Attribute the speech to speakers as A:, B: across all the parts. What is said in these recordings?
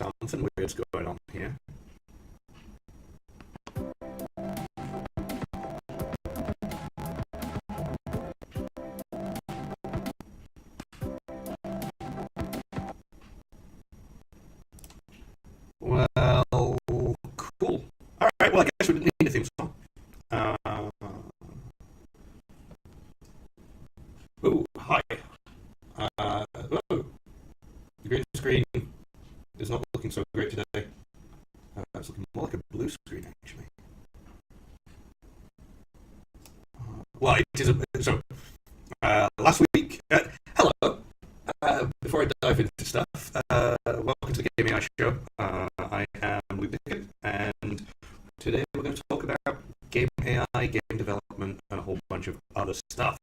A: Something weird's going on here. Well, cool. All right. Well, I guess we didn't need a theme song. Oh, hi. Oh, the green screen is not looking so great today. It's looking more like a blue screen, actually. Well, it is so. Last week, hello. Before I dive into stuff, welcome to the Gaming Eye Show. I am Luke Dickon, and today we're going to talk about game AI, game development, and a whole bunch of other stuff.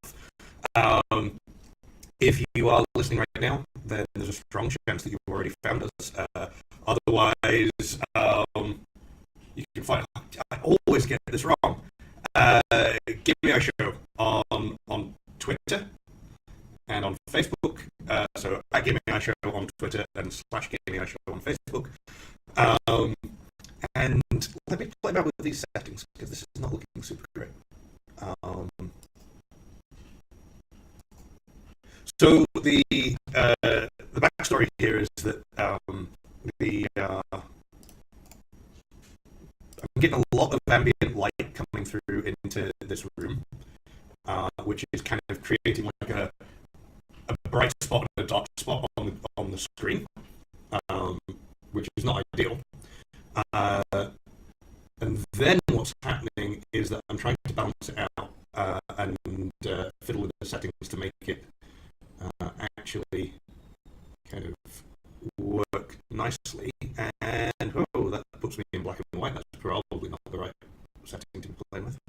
A: If you are listening right now, then there's a strong chance that you've already found us. Otherwise, you can find. I always get this wrong. Give me a show on Twitter and on Facebook. So at Gaming Eye Show on Twitter and /Gaming Eye Show on Facebook. And let me play about with these settings because this is not looking super great. So the backstory here is that I'm getting a lot of ambient light coming through into this room, which is kind of creating like a bright spot and a dark spot on the screen, which is not ideal. And then what's happening is that I'm trying to balance it out and fiddle with the settings to make it actually kind of work nicely. And oh, that puts me in black and white. That's probably not the right setting to be playing with.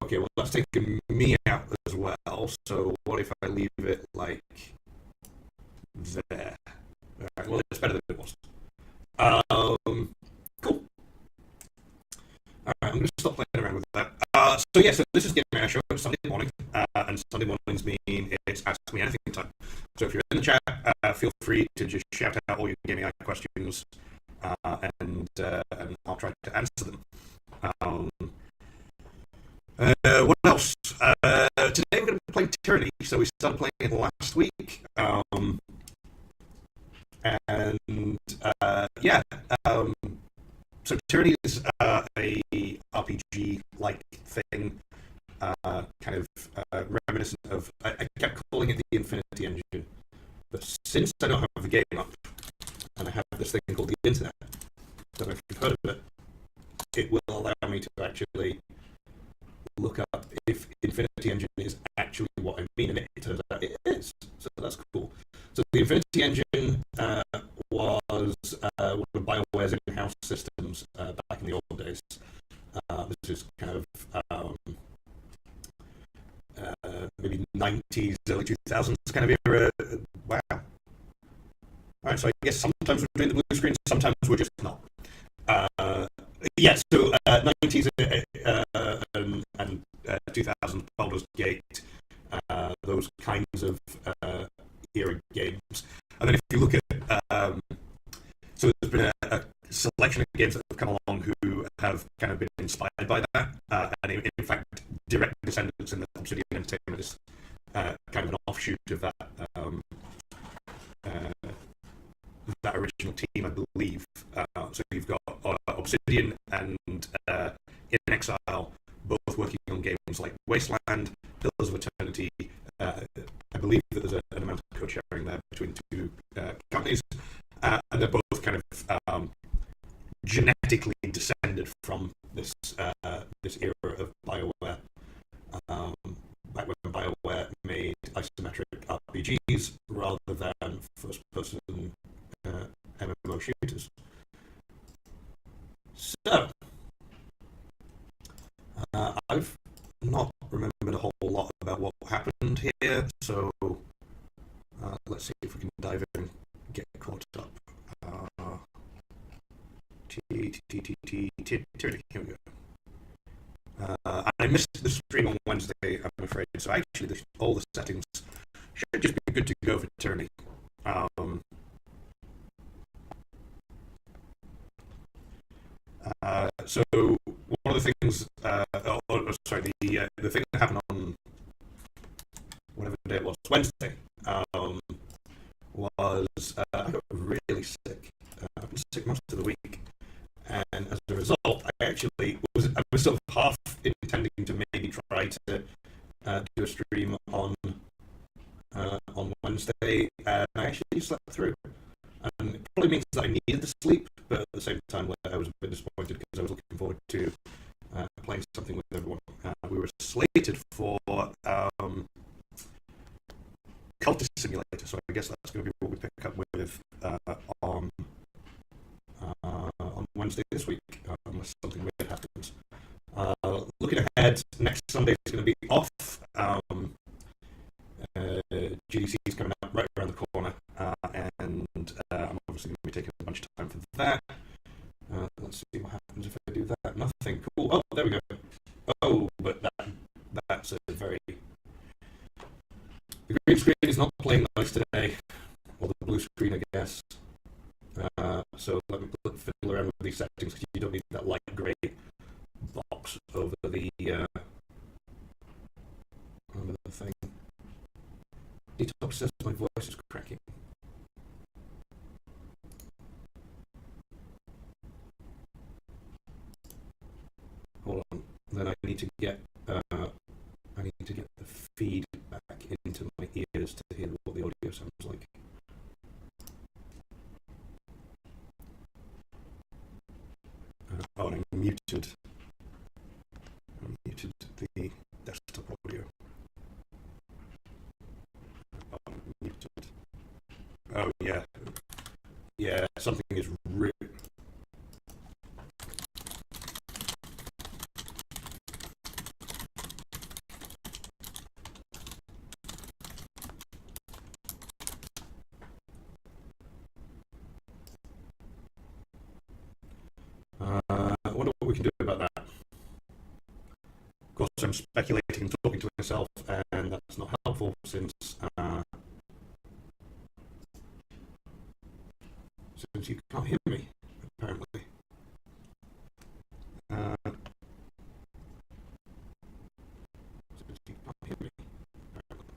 A: Okay, well, that's taken me out as well. So what if I leave it like there? All right, well, it's better than it was. Cool. All right, I'm going to stop playing around with that. So yeah, so this is Gaming Eye Show. It's Sunday morning, and Sunday mornings mean it's Ask Me Anything time. So if you're in the chat, feel free to just shout out all your Gaming Eye questions, and I'll try to answer them. What else? Today we're going to be playing Tyranny. So we started playing it last week, so Tyranny is a RPG-like thing, kind of reminiscent of. I kept calling it the Infinity Engine, but since I don't have the game up, and I have this thing called the Internet, I don't know if you've heard of it, it will allow me to actually look up if Infinity Engine is actually what I mean, and it turns out it is. So that's cool. So the Infinity Engine was one of BioWare's in-house systems back in the old days. This is kind of maybe 90s, early 2000s kind of era. Wow. All right, so I guess sometimes we're doing the blue screen, sometimes we're just not. So 90s and 2000s, Baldur's Gate, those kinds of era games. And then if you look at, so there's been a selection of games that have come along who have kind of been inspired by that, and in fact, direct descendants in the Obsidian Entertainment is kind of an offshoot of that that original team, I believe. So you've got Obsidian and In Exile, both working on games like Wasteland, Pillars of Eternity. I believe that there's an amount of code sharing there between two companies, and they're both kind of genetically descended from this era of BioWare. Back when BioWare made isometric RPGs rather than first-person MMO shooters. So, I've not remembered a whole lot about what happened here, so let's see if we can dive in and get caught up. Tyranny, here we go. I missed the stream on Wednesday, I'm afraid, so actually all the settings should just be good to go for Tyranny. Um, so one of the things, the thing that happened on whatever day it was, Wednesday, was I got really sick. I've been sick most of the week, and as a result, I was sort of half intending to maybe try to do a stream on Wednesday, and I actually slept through. And it probably means that I needed the sleep, but at the same time, I was a bit disappointed because I was looking forward to playing something with everyone. We were slated for Cultist Simulator, so I guess that's going to be what we pick up with on Wednesday this week, unless something weird happens. Looking ahead, next Sunday is going to be off. GDC is coming up right around the corner, and I'm obviously going to be taking a bunch of time for that. Let's see what happens if I do that. Nothing. Cool. Oh, there we go. Oh, but that's a very... The green screen is not playing nice today, or the blue screen, I guess. So let me fiddle around with these settings because you don't need that light grey box over the thing. Detox says my voice is cracking. Hold on. Then I need to get the feed back into my ears to hear what the audio sounds like. And I muted the desktop audio. Muted. Oh yeah, yeah. Something is really. I wonder what we can do about that. Of course, I'm speculating and talking to myself, and that's not helpful since you can't hear me, apparently. Since you can't hear me, apparently.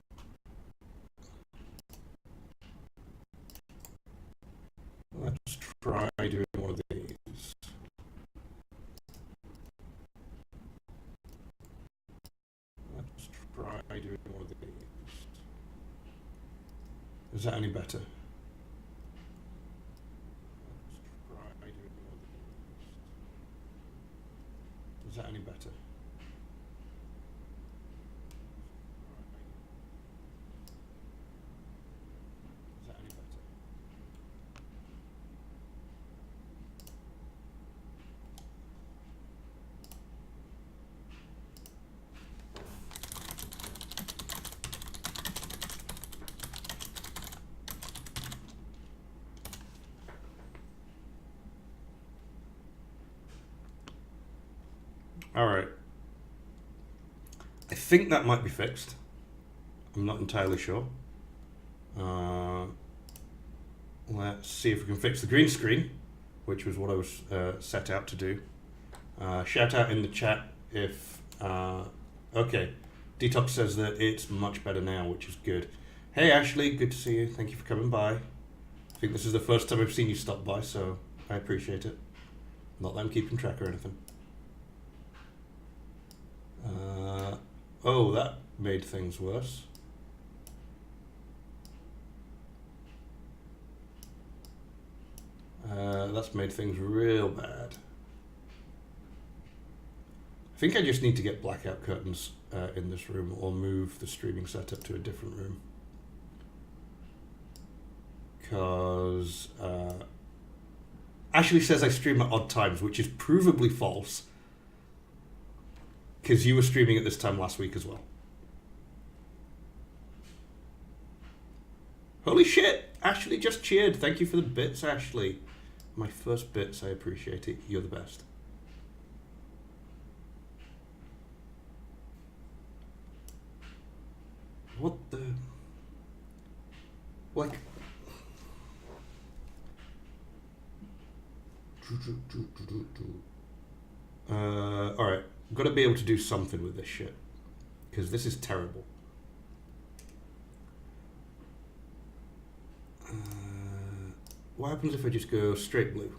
A: Let's try doing one of these. Let's try doing one of these. Is that any better? Is that any better? Is that any better? All right. I think that might be fixed. I'm not entirely sure. Let's see if we can fix the green screen, which was what I was set out to do. Shout out in the chat if... okay, Detox says that it's much better now, which is good. Hey Ashley, good to see you. Thank you for coming by. I think this is the first time I've seen you stop by, so I appreciate it. Not that I'm keeping track or anything. Oh, that made things worse. That's made things real bad. I think I just need to get blackout curtains in this room or move the streaming setup to a different room. Because Ashley says I stream at odd times, which is provably false. Because you were streaming at this time last week as well. Holy shit! Ashley just cheered. Thank you for the bits, Ashley. My first bits, I appreciate it. You're the best. What the... Like... Alright. Got to be able to do something with this shit. Because this is terrible. What happens if I just go straight blue?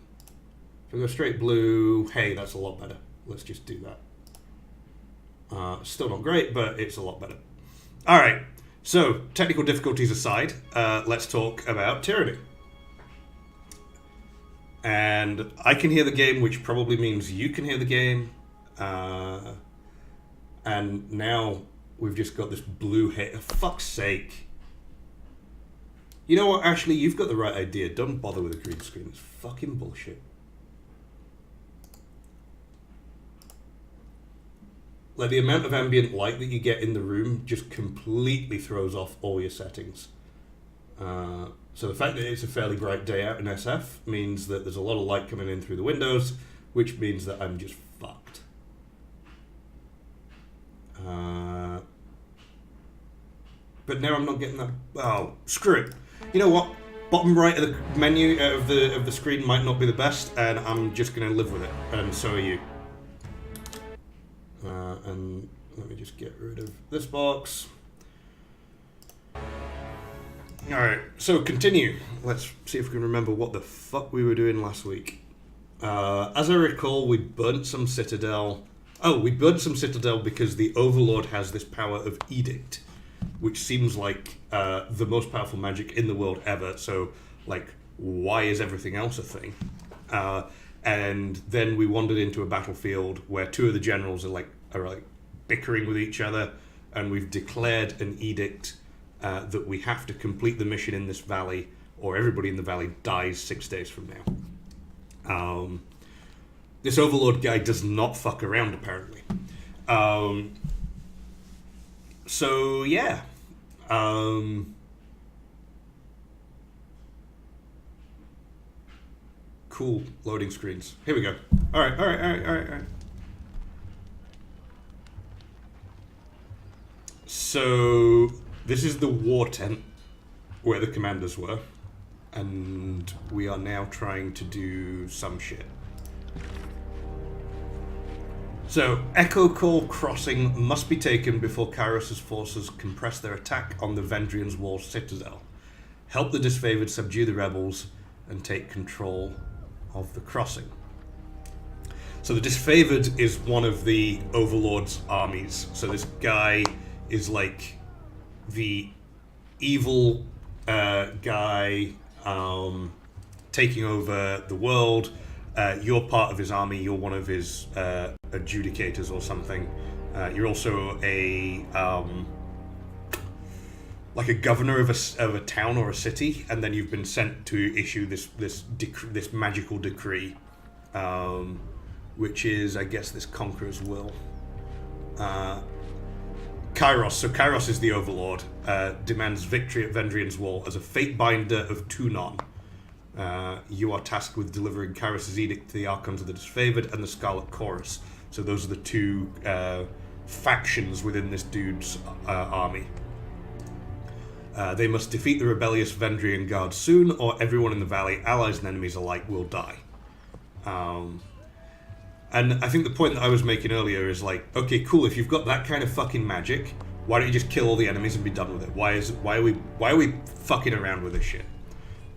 A: If I go straight blue, hey, that's a lot better. Let's just do that. Still not great, but it's a lot better. Alright, so technical difficulties aside, let's talk about Tyranny. And I can hear the game, which probably means you can hear the game. And now we've just got this blue hit. For fuck's sake. You know what, actually, you've got the right idea. Don't bother with a green screen. It's fucking bullshit. Like, the amount of ambient light that you get in the room just completely throws off all your settings. So the fact that it's a fairly bright day out in SF means that there's a lot of light coming in through the windows, which means that I'm just fucked. But now I'm not getting that... Oh, screw it. You know what? Bottom right of the menu of the screen might not be the best, and I'm just going to live with it. And so are you. And let me just get rid of this box. Alright, so continue. Let's see if we can remember what the fuck we were doing last week. As I recall, we burnt some Citadel. Oh, we burnt some Citadel because the Overlord has this power of Edict, which seems like the most powerful magic in the world ever. So, like, why is everything else a thing? And then we wandered into a battlefield where two of the generals are bickering with each other, and we've declared an edict that we have to complete the mission in this valley, or everybody in the valley dies 6 days from now. This Overlord guy does not fuck around, apparently. So, yeah. Cool. Loading screens. Here we go. Alright. So, this is the war tent where the commanders were. And we are now trying to do some shit. So, Echo Call Crossing must be taken before Kairos' forces can press their attack on the Vendrian's Wall Citadel. Help the disfavored subdue the rebels and take control of the crossing. So the disfavored is one of the Overlord's armies. So this guy is like the evil guy taking over the world. You're part of his army. You're one of his adjudicators or something. You're also a like a governor of a town or a city, and then you've been sent to issue this magical decree, which is, I guess, this conqueror's will. Kairos. So Kairos is the Overlord. Demands victory at Vendrian's Wall as a fate binder of Tunon. You are tasked with delivering Kairos' edict to the Archons of the Disfavored and the Scarlet Chorus. So those are the two factions within this dude's army. They must defeat the rebellious Vendrian Guard soon, or everyone in the valley, allies and enemies alike, will die. And I think the point that I was making earlier is like, okay, cool, if you've got that kind of fucking magic, why don't you just kill all the enemies and be done with it? Why are we fucking around with this shit?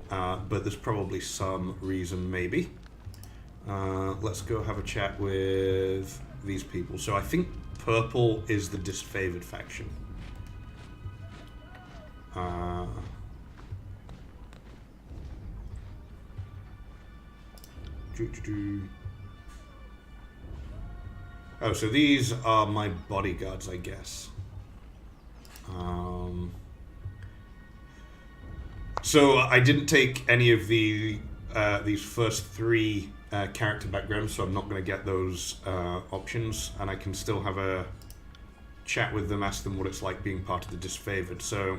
A: But there's probably some reason, maybe. Let's go have a chat with these people. So I think purple is the disfavored faction. Oh, so these are my bodyguards, I guess. So I didn't take any of these first three character backgrounds, so I'm not going to get those options, and I can still have a chat with them, ask them what it's like being part of the Disfavored. So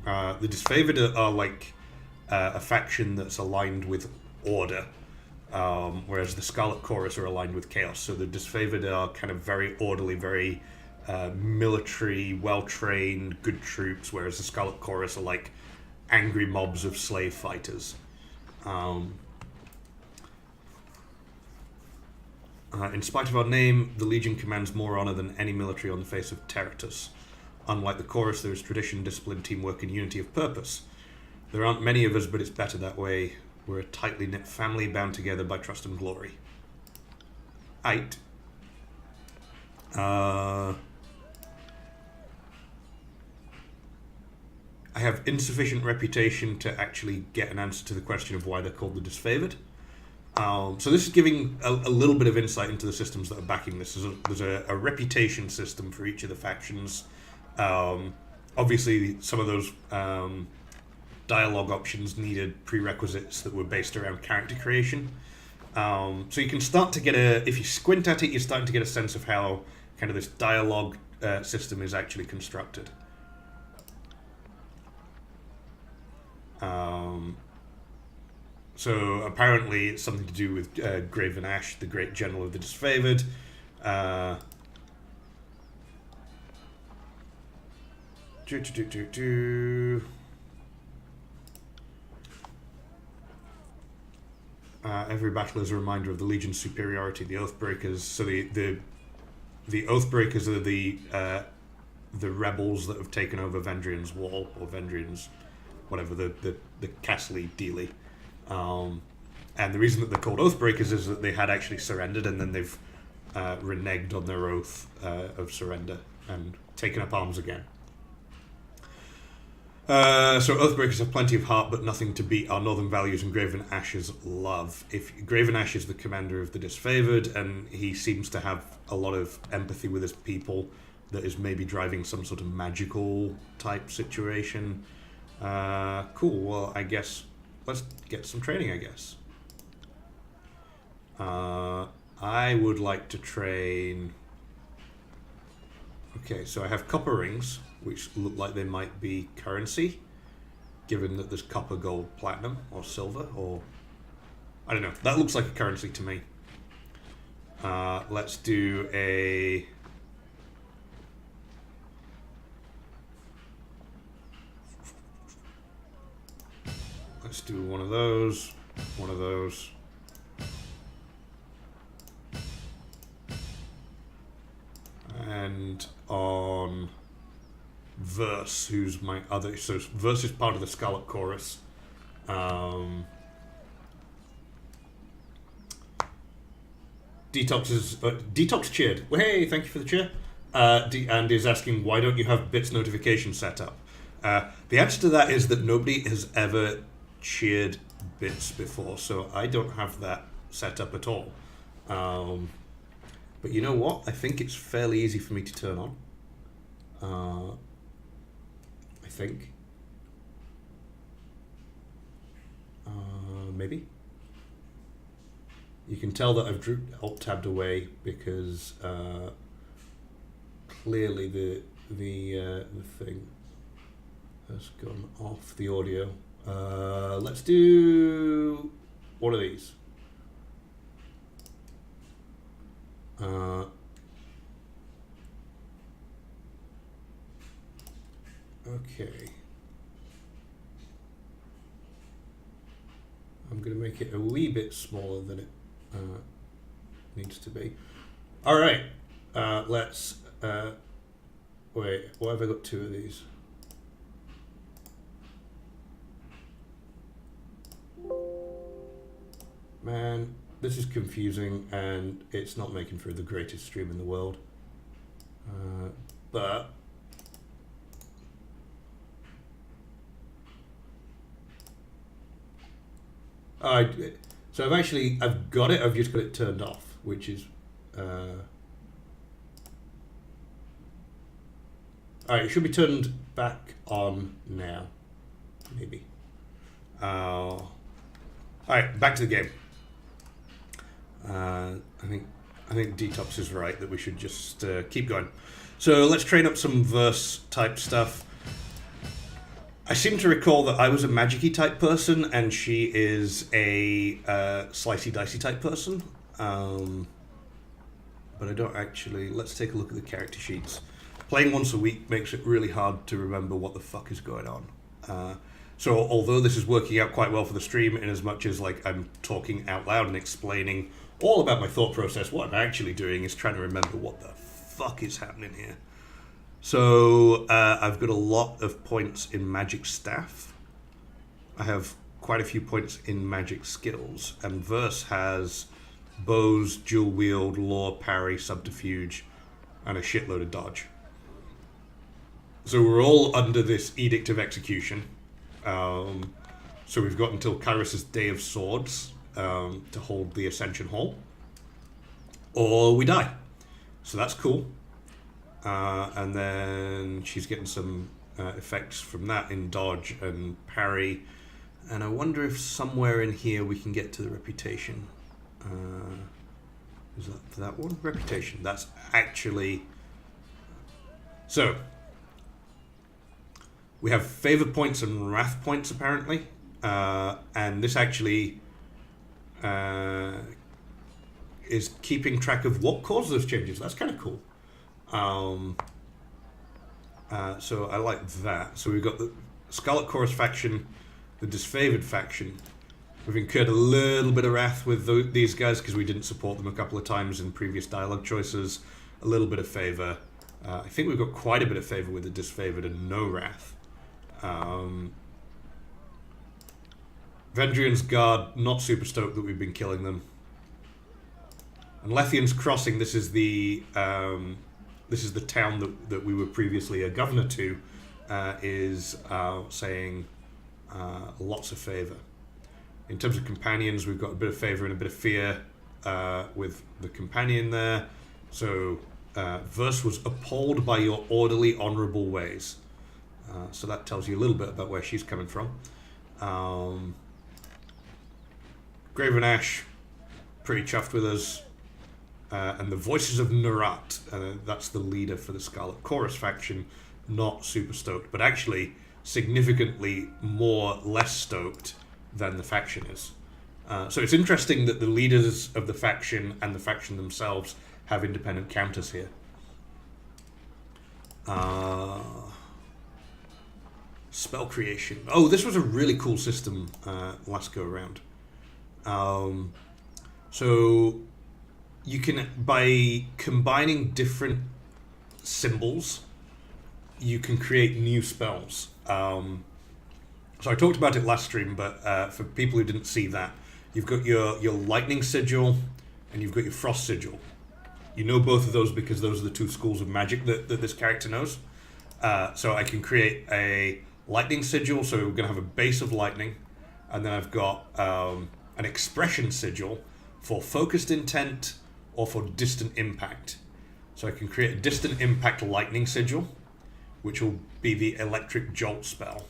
A: the Disfavored are like a faction that's aligned with order, whereas the Scarlet Chorus are aligned with chaos. So the Disfavored are kind of very orderly, very military, well-trained, good troops, whereas the Scarlet Chorus are like angry mobs of slave fighters. In spite of our name, the Legion commands more honor than any military on the face of Terratus. Unlike the Chorus, there is tradition, discipline, teamwork, and unity of purpose. There aren't many of us, but it's better that way. We're a tightly knit family bound together by trust and glory. Aight. I have insufficient reputation to actually get an answer to the question of why they're called the Disfavored. So this is giving a little bit of insight into the systems that are backing this. There's a reputation system for each of the factions. Obviously, some of those dialogue options needed prerequisites that were based around character creation. So you can start to get if you squint at it, you're starting to get a sense of how kind of this dialogue system is actually constructed. So apparently it's something to do with Graven Ash, the great general of the Disfavored. Every battle is a reminder of the Legion's superiority. The Oathbreakers, so the Oathbreakers are the rebels that have taken over Vendrian's Wall, or Vendrian's, whatever, the castle-y dealy. And the reason that they're called Oathbreakers is that they had actually surrendered, and then they've reneged on their oath of surrender and taken up arms again. So Oathbreakers have plenty of heart, but nothing to beat our northern values and Graven Ash's love. If Graven Ash is the commander of the Disfavored, and he seems to have a lot of empathy with his people, that is maybe driving some sort of magical type situation. Cool. Well, I guess let's get some training. I guess. I would like to train. Okay, so I have copper rings, which look like they might be currency, given that there's copper, gold, platinum, or silver, or I don't know. That looks like a currency to me. Let's do a. Let's do one of those, one of those. And on Verse, who's my other... So Verse is part of the Scarlet Chorus. Detox is... Detox cheered. Well, hey, thank you for the cheer. And is asking, why don't you have bits notification set up? The answer to that is that nobody has ever cheered bits before, so I don't have that set up at all. But you know what? I think it's fairly easy for me to turn on. I think. Maybe. You can tell that I've alt-tabbed away because clearly the thing has gone off the audio. Let's do one of these. Okay. I'm going to make it a wee bit smaller than it needs to be. All right. Let's... wait, why have I got two of these? Man, this is confusing, and it's not making for the greatest stream in the world. But... so I've got it, I've just got it turned off, which is... Alright, it should be turned back on now. Maybe. Alright, back to the game. I think Detox is right that we should just keep going. So let's train up some verse type stuff. I seem to recall that I was a magic-y type person and she is a slicey dicey type person. But I don't actually... Let's take a look at the character sheets. Playing once a week makes it really hard to remember what the fuck is going on. So although this is working out quite well for the stream, in as much as like I'm talking out loud and explaining all about my thought process, what I'm actually doing is trying to remember what the fuck is happening here. So I've got a lot of points in magic staff. I have quite a few points in magic skills, and Verse has bows, dual wield, lore, parry, subterfuge, and a shitload of dodge. So we're all under this Edict of Execution. So we've got until Kyrus's Day of Swords to hold the Ascension Hall, or we die. So that's cool. And then she's getting some effects from that in dodge and parry. And I wonder if somewhere in here we can get to the reputation. Is that one? Reputation. That's actually... So, we have favor points and wrath points apparently. And this actually is keeping track of what caused those changes. That's kind of cool. So I like that. So we've got the Scarlet Chorus faction, the disfavored faction. We've incurred a little bit of wrath with these guys because we didn't support them a couple of times in previous dialogue choices. A little bit of favor. I think we've got quite a bit of favor with the disfavored and no wrath. Vendrian's Guard, not super stoked that we've been killing them. And Lethian's Crossing, this is the town that we were previously a governor to, is saying lots of favor. In terms of companions, we've got a bit of favor and a bit of fear with the companion there. So Verse was appalled by your orderly, honourable ways. So that tells you a little bit about where she's coming from. Graven Ash, pretty chuffed with us. And the Voices of Narat, that's the leader for the Scarlet Chorus faction, not super stoked, but actually significantly less stoked than the faction is. So it's interesting that the leaders of the faction and the faction themselves have independent counters here. Spell creation. Oh, this was a really cool system last go around. So you can, by combining different symbols, you can create new spells. So I talked about it last stream, but for people who didn't see that, you've got your lightning sigil and you've got your frost sigil. You know both of those because those are the two schools of magic that this character knows. So I can create a lightning sigil, so we're going to have a base of lightning, and then I've got an expression sigil for focused intent or for distant impact. So I can create a distant impact lightning sigil, which will be the electric jolt spell.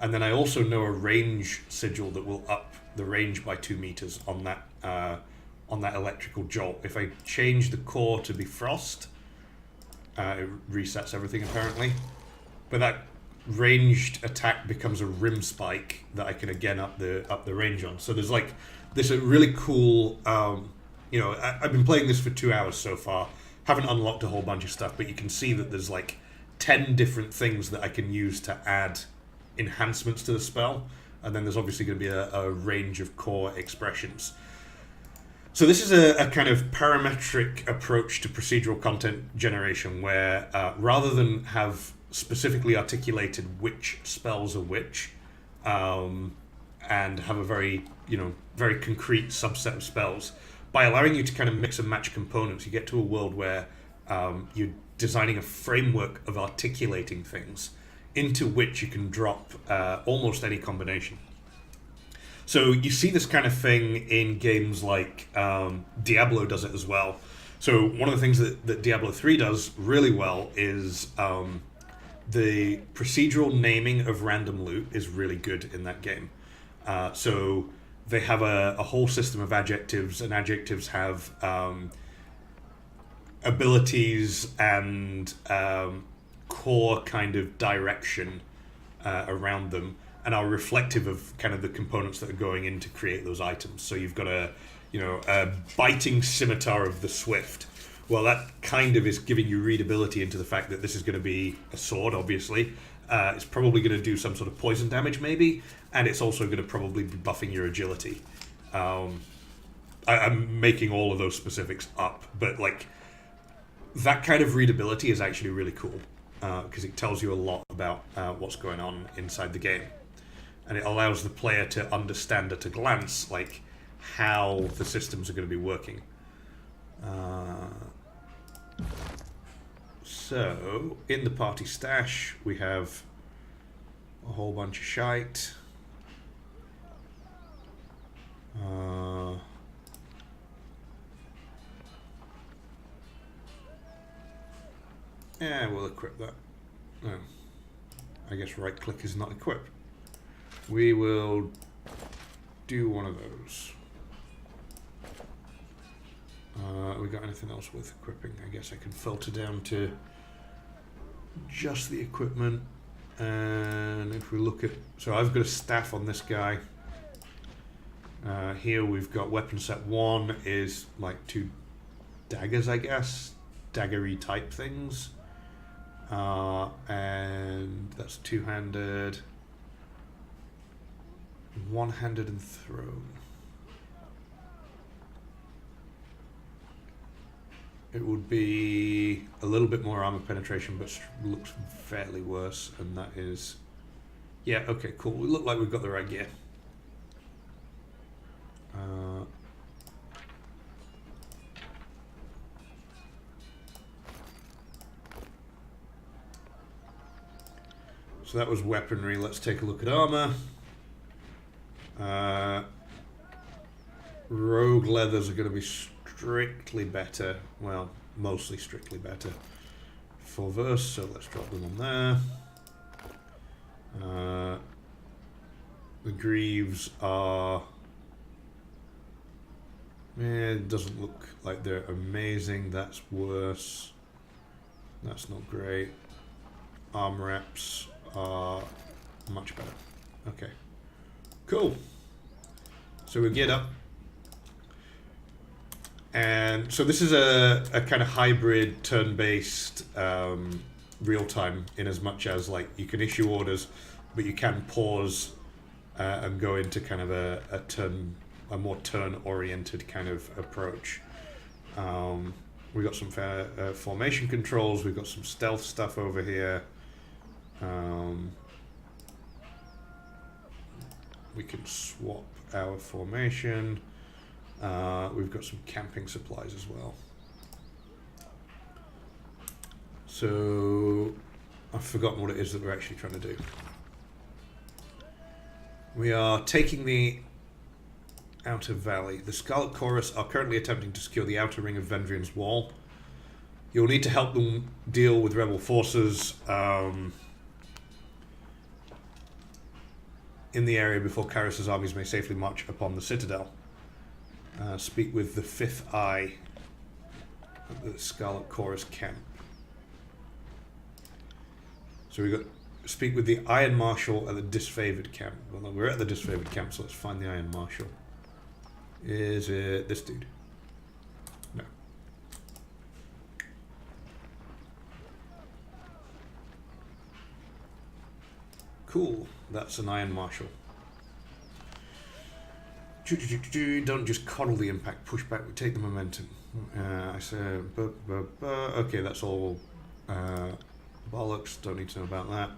A: And then I also know a range sigil that will up the range by 2 meters on that electrical jolt. If I change the core to be frost, it resets everything apparently. But that ranged attack becomes a rim spike that I can again up the range on. So there's like this really cool. I've been playing this for 2 hours so far. Haven't unlocked a whole bunch of stuff, but you can see that there's like 10 different things that I can use to add enhancements to the spell, and then there's obviously going to be a range of core expressions. So this is a kind of parametric approach to procedural content generation where rather than have specifically articulated which spells are which, and have a very concrete subset of spells, by allowing you to kind of mix and match components, you get to a world where you're designing a framework of articulating things into which you can drop almost any combination. So you see this kind of thing in games like Diablo does it as well. So one of the things that Diablo 3 does really well is the procedural naming of random loot is really good in that game. So they have a whole system of adjectives, and adjectives have abilities and core kind of direction around them, and are reflective of kind of the components that are going in to create those items. So you've got a biting scimitar of the swift. Well, that kind of is giving you readability into the fact that this is going to be a sword, obviously, It's probably going to do some sort of poison damage, maybe, and it's also going to probably be buffing your agility. I'm making all of those specifics up, but like that kind of readability is actually really cool because it tells you a lot about what's going on inside the game, and it allows the player to understand at a glance like how the systems are going to be working. So in the party stash we have a whole bunch of shite. Yeah, we'll equip that. Oh, I guess right click is not equip. We will do one of those. We got anything else with equipping? I guess I can filter down to just the equipment. And if we look at, so I've got a staff on this guy. Here we've got weapon set 1 is like 2 daggers, I guess, daggery type things. And that's 2-handed, 1-handed and thrown. It would be a little bit more armor penetration, but looks fairly worse, and that is, yeah, okay, cool. We look like we've got the right gear. So that was weaponry. Let's take a look at armor. Rogue leathers are going to be strictly better. Well, mostly strictly better for verse, so let's drop them on there. The greaves are... it doesn't look like they're amazing. That's worse. That's not great. Arm wraps are much better. Okay. Cool. So we get up. And so this is a kind of hybrid turn-based real-time, in as much as like you can issue orders, but you can pause and go into kind of a more turn-oriented kind of approach. We got some formation controls. We've got some stealth stuff over here. We can swap our formation. We've got some camping supplies as well. So I've forgotten what it is that we're actually trying to do. We are taking the outer valley. The Scarlet Chorus are currently attempting to secure the outer ring of Vendrian's wall. You'll need to help them deal with rebel forces in the area before Kyrus's armies may safely march upon the citadel. Speak with the Fifth Eye at the Scarlet Chorus camp. So we got speak with the Iron Marshal at the Disfavored camp. Well, we're at the Disfavored camp, so let's find the Iron Marshal. Is it this dude? No. Cool. That's an Iron Marshal. Don't just coddle the impact. Push back. We take the momentum. I said, okay, that's all bollocks. Don't need to know about that.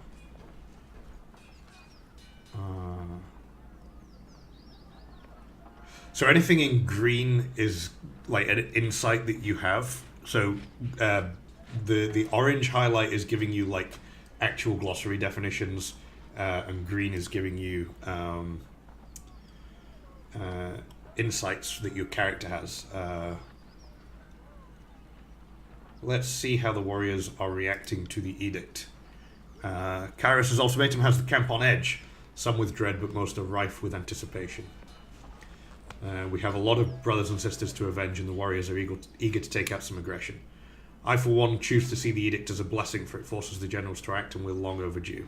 A: So anything in green is like an insight that you have. So the orange highlight is giving you like actual glossary definitions, and green is giving you insights that your character has. Let's see how the warriors are reacting to the edict. Kyrus's ultimatum has the camp on edge, some with dread, but most are rife with anticipation. We have a lot of brothers and sisters to avenge, and the warriors are eager to take out some aggression. I, for one, choose to see the edict as a blessing, for it forces the generals to act, and we're long overdue.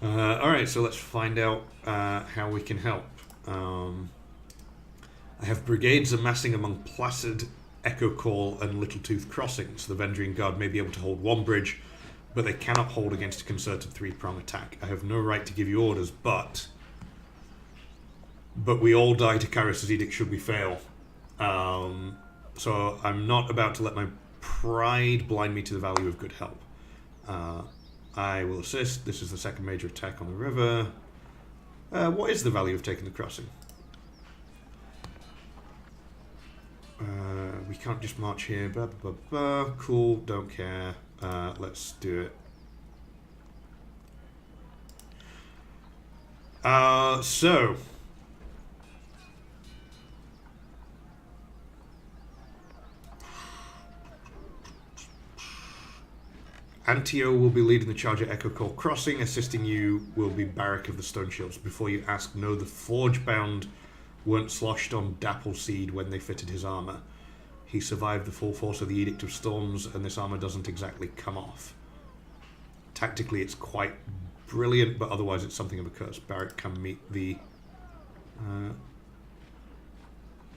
A: Alright, so let's find out how we can help. I have brigades amassing among Placid, Echo Call, and Little Tooth crossings. The Vendrian Guard may be able to hold one bridge, but they cannot hold against a concerted 3-prong attack. I have no right to give you orders, but we all die to Kyrus' edict should we fail. So I'm not about to let my pride blind me to the value of good help. I will assist. This is the second major attack on the river. What is the value of taking the crossing? We can't just march here. Blah, blah, blah, blah. Cool, don't care. Let's do it. So Antio will be leading the charge at Echo Call Crossing. Assisting you will be Barrack of the Stone Shields. Before you ask, no, the Forge-bound weren't sloshed on Dappleseed when they fitted his armor. He survived the full force of the Edict of Storms, and this armor doesn't exactly come off. Tactically, it's quite brilliant, but otherwise it's something of a curse. Barrack can meet the...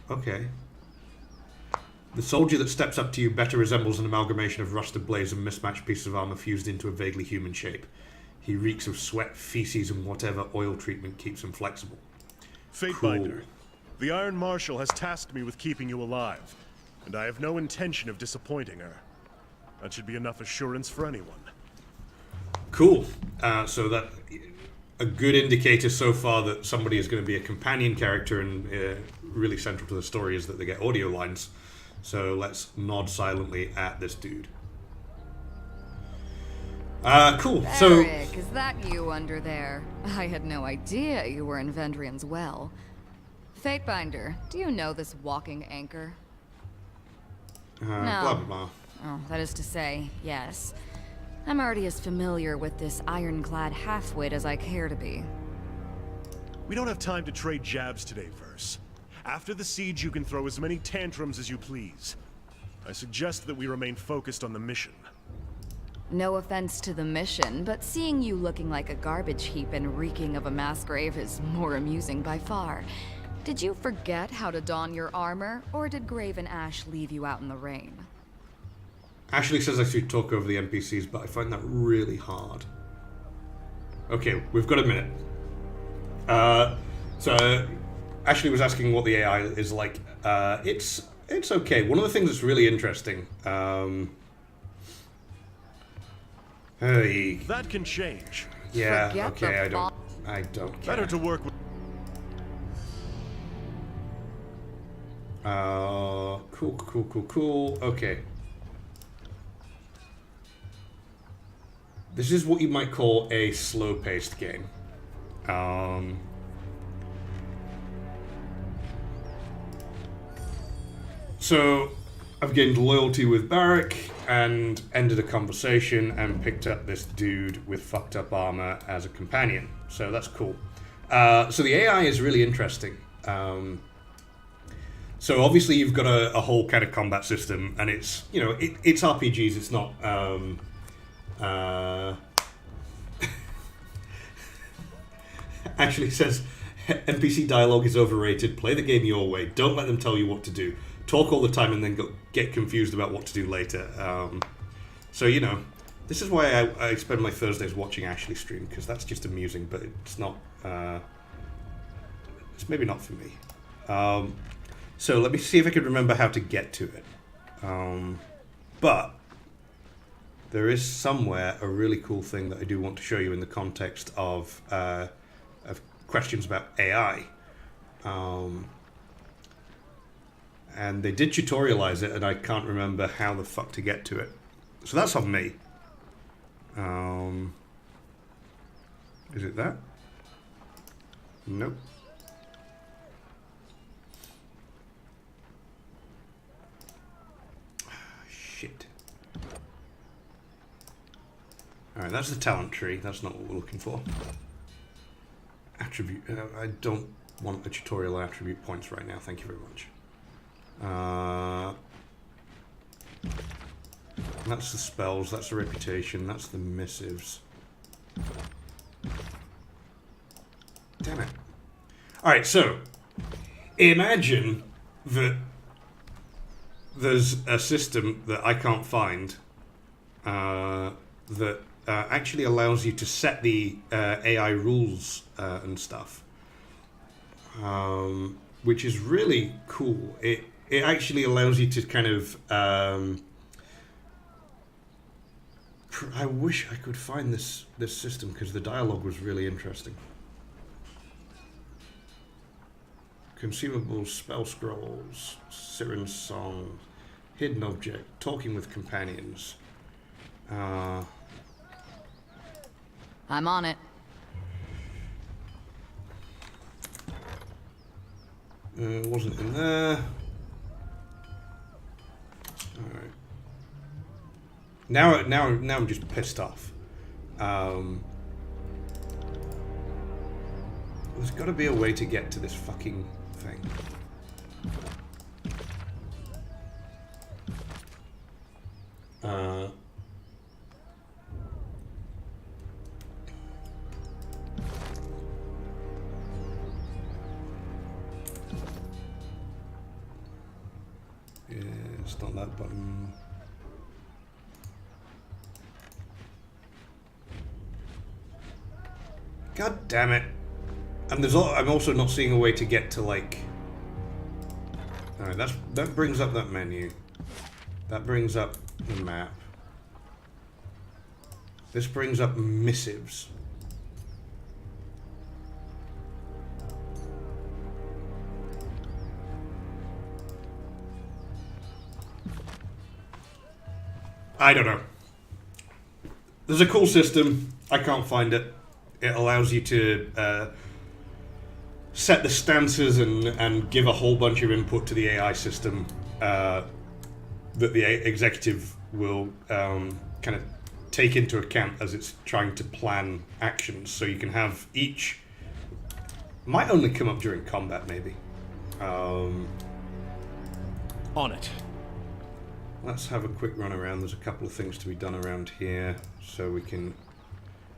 A: okay. The soldier that steps up to you better resembles an amalgamation of rusted blades and mismatched pieces of armor fused into a vaguely human shape. He reeks of sweat, feces, and whatever oil treatment keeps him flexible.
B: Fatebinder, cool. The Iron Marshal has tasked me with keeping you alive, and I have no intention of disappointing her. That should be enough assurance for anyone.
A: Cool. So that a good indicator so far that somebody is going to be a companion character, and really central to the story is that they get audio lines. So let's nod silently at this dude. Cool. So,
C: Eric, is that you under there? I had no idea you were in Vendrian's well. Fatebinder, do you know this walking anchor? No.
A: Blah, blah, blah.
C: Oh, that is to say, yes. I'm already as familiar with this ironclad halfwit as I care to be.
B: We don't have time to trade jabs today, Verse. After the siege, you can throw as many tantrums as you please. I suggest that we remain focused on the mission.
C: No offense to the mission, but seeing you looking like a garbage heap and reeking of a mass grave is more amusing by far. Did you forget how to don your armor, or did Graven Ash leave you out in the rain?
A: Ashley says I should talk over the NPCs, but I find that really hard. Okay, we've got a minute. So Ashley was asking what the AI is like. It's okay. One of the things that's really interesting. Hey.
B: That can change.
A: Yeah.
C: Forget
A: okay.
C: the
A: I don't care.
B: Better to work with.
A: Cool. Okay. This is what you might call a slow-paced game. So, I've gained loyalty with Barrack and ended a conversation and picked up this dude with fucked up armor as a companion. So that's cool. So the AI is really interesting. So obviously you've got a whole kind of combat system, and it's, you know, it's RPGs, it's not... Actually says, NPC dialogue is overrated, play the game your way, don't let them tell you what to do. Talk all the time and then get confused about what to do later. So, you know, this is why I spend my Thursdays watching Ashley stream, because that's just amusing, but it's not... it's maybe not for me. So let me see if I can remember how to get to it. But there is somewhere a really cool thing that I do want to show you in the context of questions about AI. And they did tutorialize it, and I can't remember how the fuck to get to it. So that's on me. Is it that? Nope. Shit. Alright, that's the talent tree. That's not what we're looking for. Attribute. I don't want a tutorial on attribute points right now. Thank you very much. That's the spells. That's the reputation. That's the missives. Damn it. Alright, so imagine that there's a system that I can't find that actually allows you to set the AI rules and stuff, which is really cool. It actually allows you to kind of I wish I could find this system because the dialogue was really interesting. Consumables, spell scrolls, Siren song, hidden object, talking with companions.
C: I'm on it.
A: It wasn't in there. Alright. Now I'm just pissed off. There's got to be a way to get to this fucking thing. Yeah, it's not that button. God damn it. And I'm also not seeing a way to get to, like... Alright, that brings up that menu. That brings up the map. This brings up missives. I don't know. There's a cool system. I can't find it. It allows you to set the stances and give a whole bunch of input to the AI system that the executive will kind of take into account as it's trying to plan actions. So you can have each... Might only come up during combat, maybe.
B: On it.
A: Let's have a quick run around. There's a couple of things to be done around here. So we can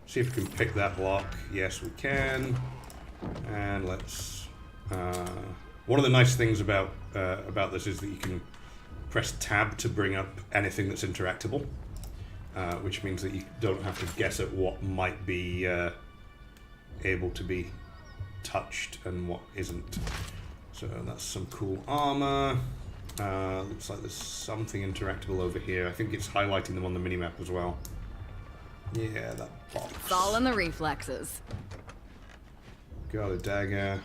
A: see if we can pick that lock. Yes, we can. And let's... one of the nice things about this is that you can press tab to bring up anything that's interactable. Which means that you don't have to guess at what might be able to be touched and what isn't. So that's some cool armor. Looks like there's something interactable over here. I think it's highlighting them on the minimap as well. Yeah, that box.
C: It's all in the reflexes.
A: Got a dagger.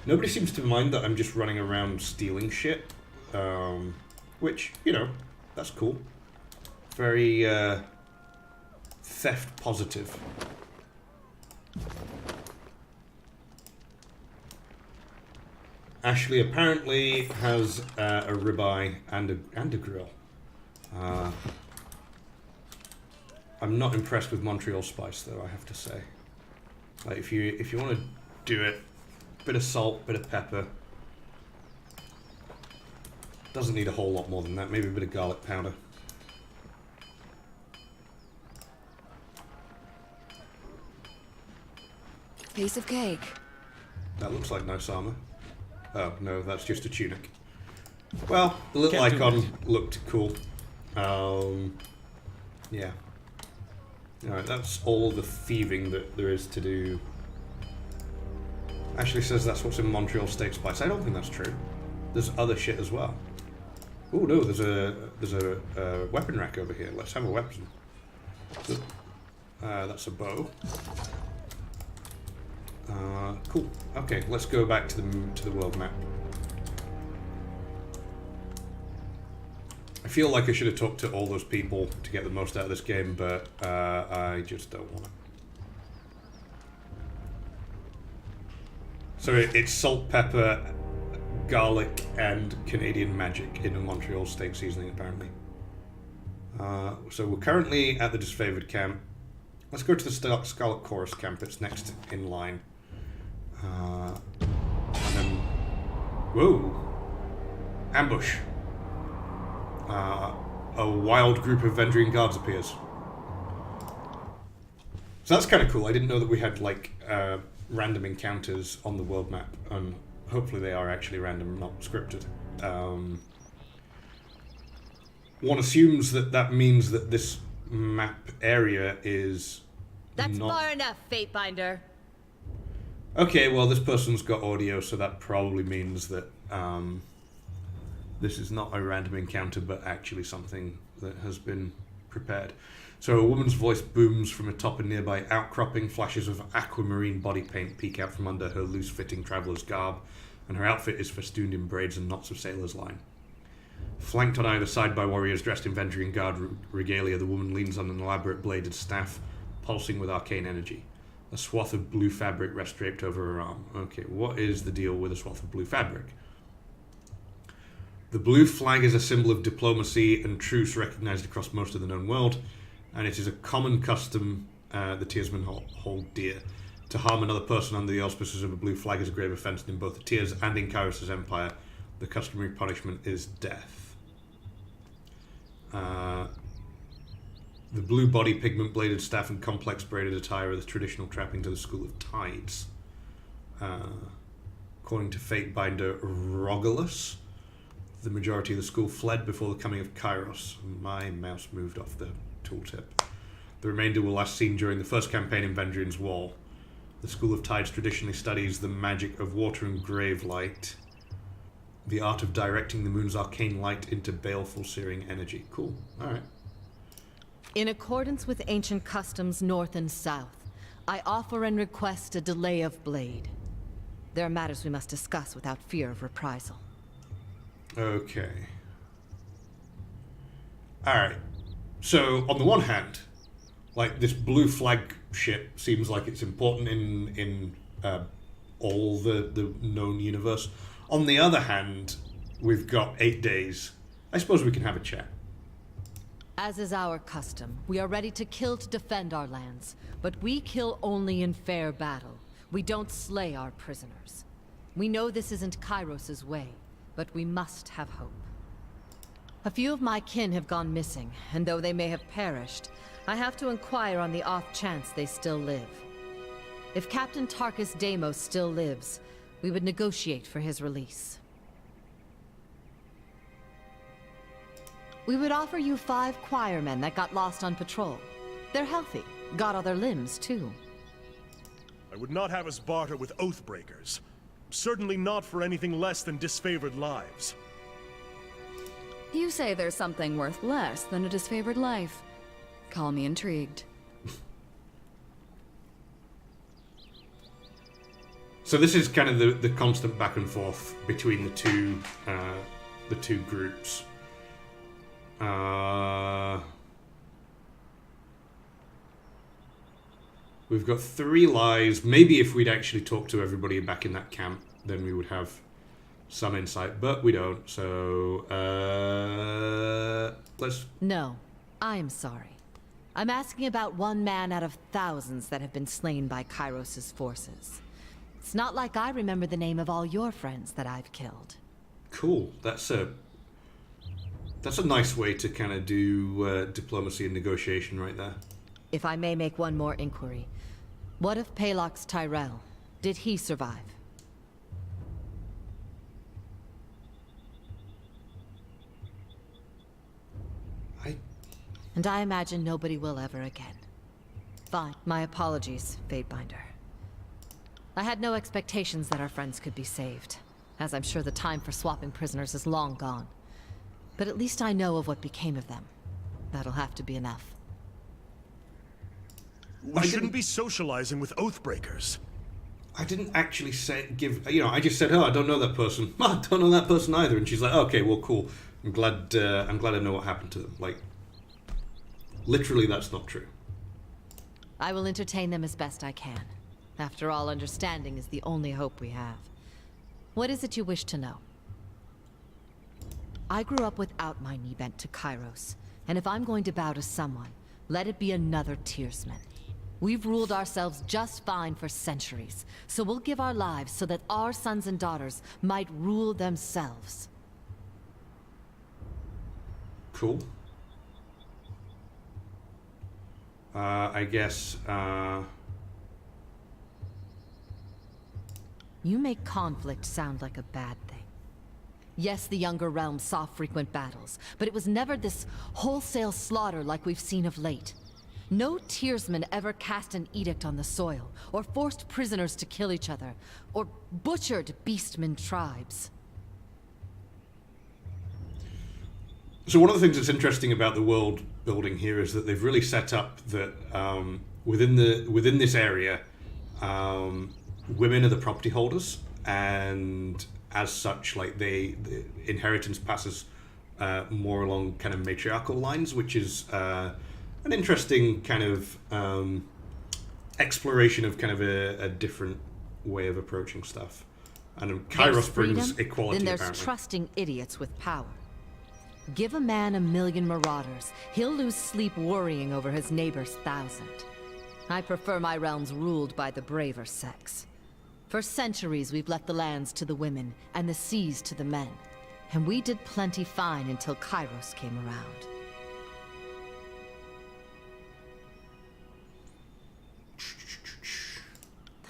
A: Nobody seems to mind that I'm just running around stealing shit. Which, you know, that's cool. Very theft positive. Ashley apparently has a ribeye and a grill. I'm not impressed with Montreal spice, though, I have to say. Like, if you want to do it, bit of salt, bit of pepper. Doesn't need a whole lot more than that. Maybe a bit of garlic powder.
C: Piece of cake.
A: That looks like nice armor. Oh, no, that's just a tunic. Well, the little
B: Can't do
A: icon looked cool. Yeah. Alright, that's all the thieving that there is to do. Ashley says that's what's in Montreal steak spice. I don't think that's true. There's other shit as well. Oh no, there's a weapon rack over here. Let's have a weapon. That's a bow. Cool. Okay, let's go back to the world map. I feel like I should have talked to all those people to get the most out of this game, but I just don't want to. So it's salt, pepper, garlic, and Canadian magic in a Montreal steak seasoning, apparently. So we're currently at the disfavored camp. Let's go to the Scarlet Chorus camp. It's next in line. And then... Whoa! Ambush. A wild group of Vendrian guards appears. So that's kind of cool. I didn't know that we had, like, random encounters on the world map, and hopefully they are actually random, not scripted. one assumes that that means that this map area is
D: That's
A: not...
D: far enough, Fatebinder.
A: Okay, well, this person's got audio, so that probably means that this is not a random encounter, but actually something that has been prepared. So a woman's voice booms from atop a nearby outcropping. Flashes of aquamarine body paint peek out from under her loose-fitting traveller's garb, and her outfit is festooned in braids and knots of sailor's line. Flanked on either side by warriors dressed in Vendrian guard regalia, the woman leans on an elaborate bladed staff, pulsing with arcane energy. A swath of blue fabric rests draped over her arm. Okay, what is the deal with a swath of blue fabric? The blue flag is a symbol of diplomacy and truce recognized across most of the known world, and it is a common custom the Tearsmen hold dear. To harm another person under the auspices of a blue flag is a grave offense in both the Tears and in Kairos' empire. The customary punishment is death. The blue body, pigment bladed staff, and complex braided attire are the traditional trappings of the School of Tides. According to Fatebinder Rogulus, the majority of the school fled before the coming of Kairos. My mouse moved off the tooltip. The remainder were last seen during the first campaign in Vendrian's Wall. The School of Tides traditionally studies the magic of water and grave light, the art of directing the moon's arcane light into baleful, searing energy. Cool. Alright.
D: In accordance with ancient customs north and south, I offer and request a delay of blade. There are matters we must discuss without fear of reprisal.
A: Okay. Alright. So, on the one hand, like, this blue flag ship seems like it's important in all the known universe. On the other hand, we've got 8 days. I suppose we can have a chat.
D: As is our custom, we are ready to kill to defend our lands, but we kill only in fair battle. We don't slay our prisoners. We know this isn't Kairos' way, but we must have hope. A few of my kin have gone missing, and though they may have perished, I have to inquire on the off chance they still live. If Captain Tarkus Deimos still lives, we would negotiate for his release. We would offer you 5 choirmen that got lost on patrol. They're healthy, got all their limbs too.
B: I would not have us barter with Oathbreakers. Certainly not for anything less than disfavored lives.
C: You say there's something worth less than a disfavored life. Call me intrigued.
A: So this is kind of the constant back and forth between the two groups. We've got 3 lies. Maybe if we'd actually talked to everybody back in that camp, then we would have some insight, but we don't. So let's...
D: No, I'm sorry. I'm asking about 1 man out of thousands that have been slain by Kairos' forces. It's not like I remember the name of all your friends that I've killed.
A: Cool. That's a nice way to kind of do diplomacy and negotiation right there.
D: If I may make one more inquiry, what of Palox Tyrell? Did he survive? And I imagine nobody will ever again. Fine. My apologies, Fatebinder. I had no expectations that our friends could be saved, as I'm sure the time for swapping prisoners is long gone. But at least I know of what became of them. That'll have to be enough.
B: We shouldn't be socializing with Oathbreakers.
A: I didn't actually I just said, oh, I don't know that person. I don't know that person either. And she's like, okay, well, cool. I'm glad I know what happened to them. Like, literally, that's not true.
D: I will entertain them as best I can. After all, understanding is the only hope we have. What is it you wish to know? I grew up without my knee bent to Kairos, and if I'm going to bow to someone, let it be another Tearsman. We've ruled ourselves just fine for centuries, so we'll give our lives so that our sons and daughters might rule themselves.
A: Cool. I guess,
D: You make conflict sound like a bad thing. Yes, the Younger Realms saw frequent battles, but it was never this wholesale slaughter like we've seen of late. No Tearsman ever cast an edict on the soil, or forced prisoners to kill each other, or butchered Beastman tribes.
A: So one of the things that's interesting about the world building here is that they've really set up that within this area, women are the property holders, and as such, like the inheritance passes more along kind of matriarchal lines, which is an interesting kind of exploration of kind of a different way of approaching stuff. And Kairos brings equality.
D: Then there's
A: apparently.
D: trusting idiots with power. Give a man 1,000,000 marauders, he'll lose sleep worrying over his neighbor's 1,000. I prefer my realms ruled by the braver sex. For centuries we've left the lands to the women, and the seas to the men. And we did plenty fine until Kairos came around.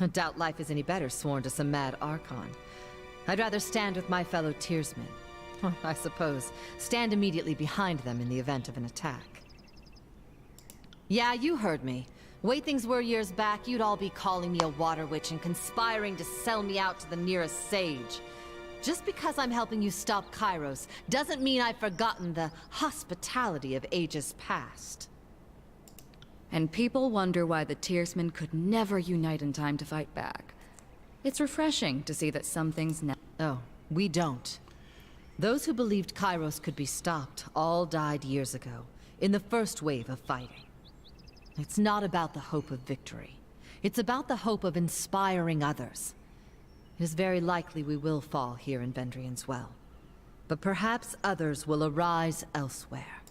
D: I doubt life is any better sworn to some mad Archon. I'd rather stand with my fellow Tearsmen. Or, I suppose, stand immediately behind them in the event of an attack. Yeah, you heard me. Way things were years back, you'd all be calling me a water witch and conspiring to sell me out to the nearest sage. Just because I'm helping you stop Kairos doesn't mean I've forgotten the hospitality of ages past.
C: And people wonder why the Tearsmen could never unite in time to fight back. It's refreshing to see that some things now.
D: Oh, we don't. Those who believed Kairos could be stopped all died years ago, in the first wave of fighting. It's not about the hope of victory. It's about the hope of inspiring others. It is very likely we will fall here in Vendrian's Well. But perhaps others will arise elsewhere.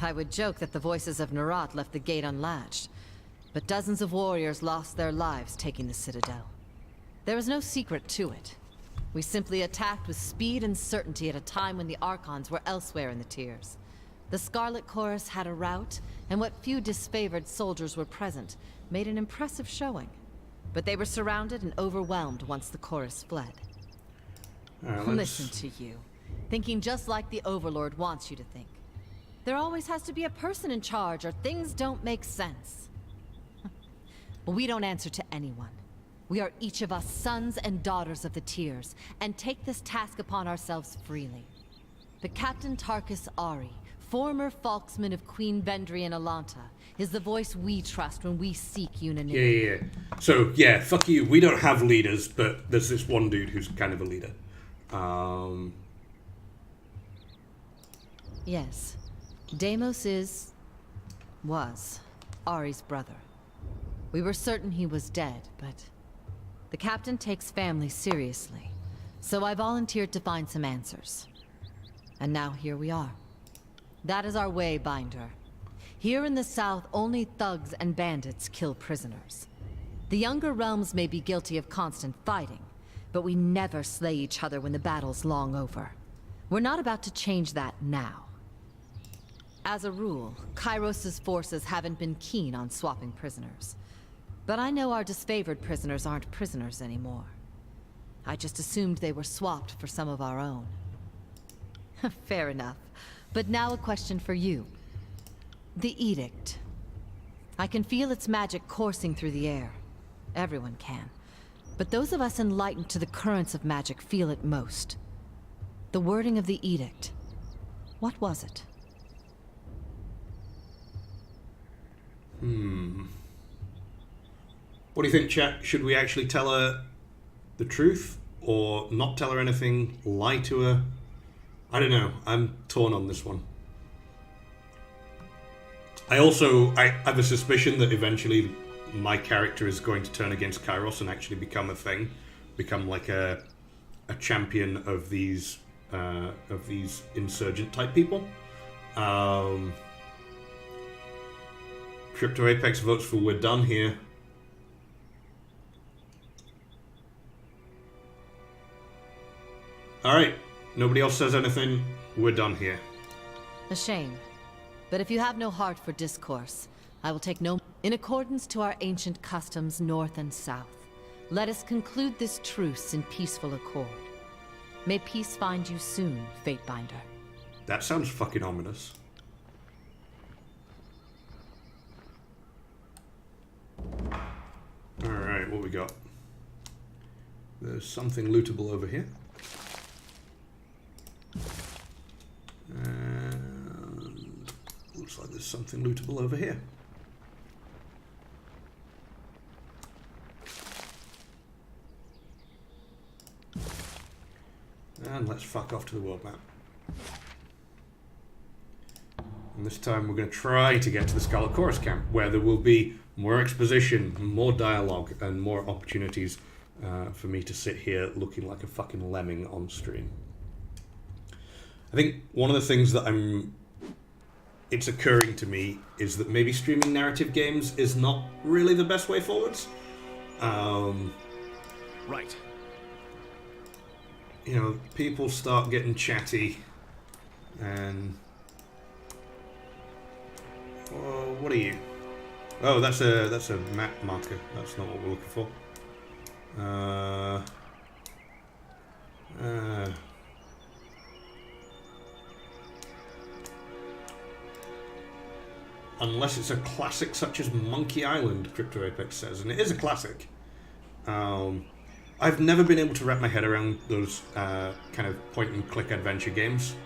D: I would joke that the voices of Nerat left the gate unlatched, but dozens of warriors lost their lives taking the Citadel. There is no secret to it. We simply attacked with speed and certainty at a time when the Archons were elsewhere in the tiers. The Scarlet Chorus had a rout, and what few disfavored soldiers were present made an impressive showing. But they were surrounded and overwhelmed once the chorus fled. Listen to you, thinking just like the Overlord wants you to think. There always has to be a person in charge, or things don't make sense. Well, we don't answer to anyone. We are each of us sons and daughters of the Tiers, and take this task upon ourselves freely. But Captain Tarkus Ari, former Falksman of Queen Vendrian Alanta, is the voice we trust when we seek unanimity.
A: Yeah. So, yeah, fuck you. We don't have leaders, but there's this one dude who's kind of a leader.
D: Yes. Deimos was Ari's brother. We were certain he was dead, but the captain takes family seriously, so I volunteered to find some answers. And now here we are. That is our way, Binder. Here in the south, only thugs and bandits kill prisoners. The Younger Realms may be guilty of constant fighting, but we never slay each other when the battle's long over. We're not about to change that now. As a rule, Kairos' forces haven't been keen on swapping prisoners. But I know our disfavored prisoners aren't prisoners anymore. I just assumed they were swapped for some of our own. Fair enough. But now a question for you. The Edict. I can feel its magic coursing through the air. Everyone can. But those of us enlightened to the currents of magic feel it most. The wording of the Edict. What was it?
A: What do you think, chat? Should we actually tell her the truth? Or not tell her anything? Lie to her? I don't know. I'm torn on this one. I have a suspicion that eventually my character is going to turn against Kairos and actually become a thing. Become like a champion of these insurgent type people. Crypto Apex votes for we're done here. Alright, nobody else says anything, we're done here.
D: A shame. But if you have no heart for discourse, I will take no... In accordance to our ancient customs north and south, Let us conclude this truce in peaceful accord. May peace find you soon, Fatebinder.
A: That sounds fucking ominous. Alright, what we got? There's something lootable over here. And looks like there's something lootable over here. And let's fuck off to the world map. And this time we're going to try to get to the Scarlet Chorus camp, where there will be more exposition, more dialogue, and more opportunities for me to sit here looking like a fucking lemming on stream. I think one of the things that it's occurring to me is that maybe streaming narrative games is not really the best way forwards.
B: Right.
A: You know, people start getting chatty, and what are you? Oh, that's a map marker. That's not what we're looking for. Unless it's a classic such as Monkey Island, Crypto Apex says, and it is a classic. I've never been able to wrap my head around those kind of point-and-click adventure games.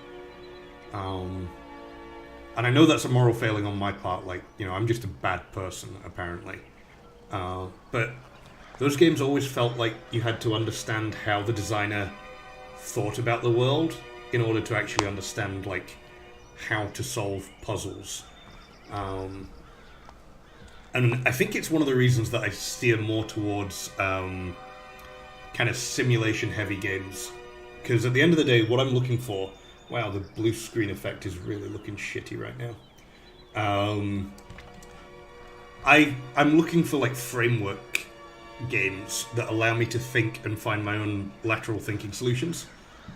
A: And I know that's a moral failing on my part, like, you know, I'm just a bad person, apparently. But those games always felt like you had to understand how the designer thought about the world in order to actually understand, like, how to solve puzzles. And I think it's one of the reasons that I steer more towards kind of simulation-heavy games. Because at the end of the day, what I'm looking for... Wow, the blue screen effect is really looking shitty right now. I'm looking for, like, framework games that allow me to think and find my own lateral thinking solutions.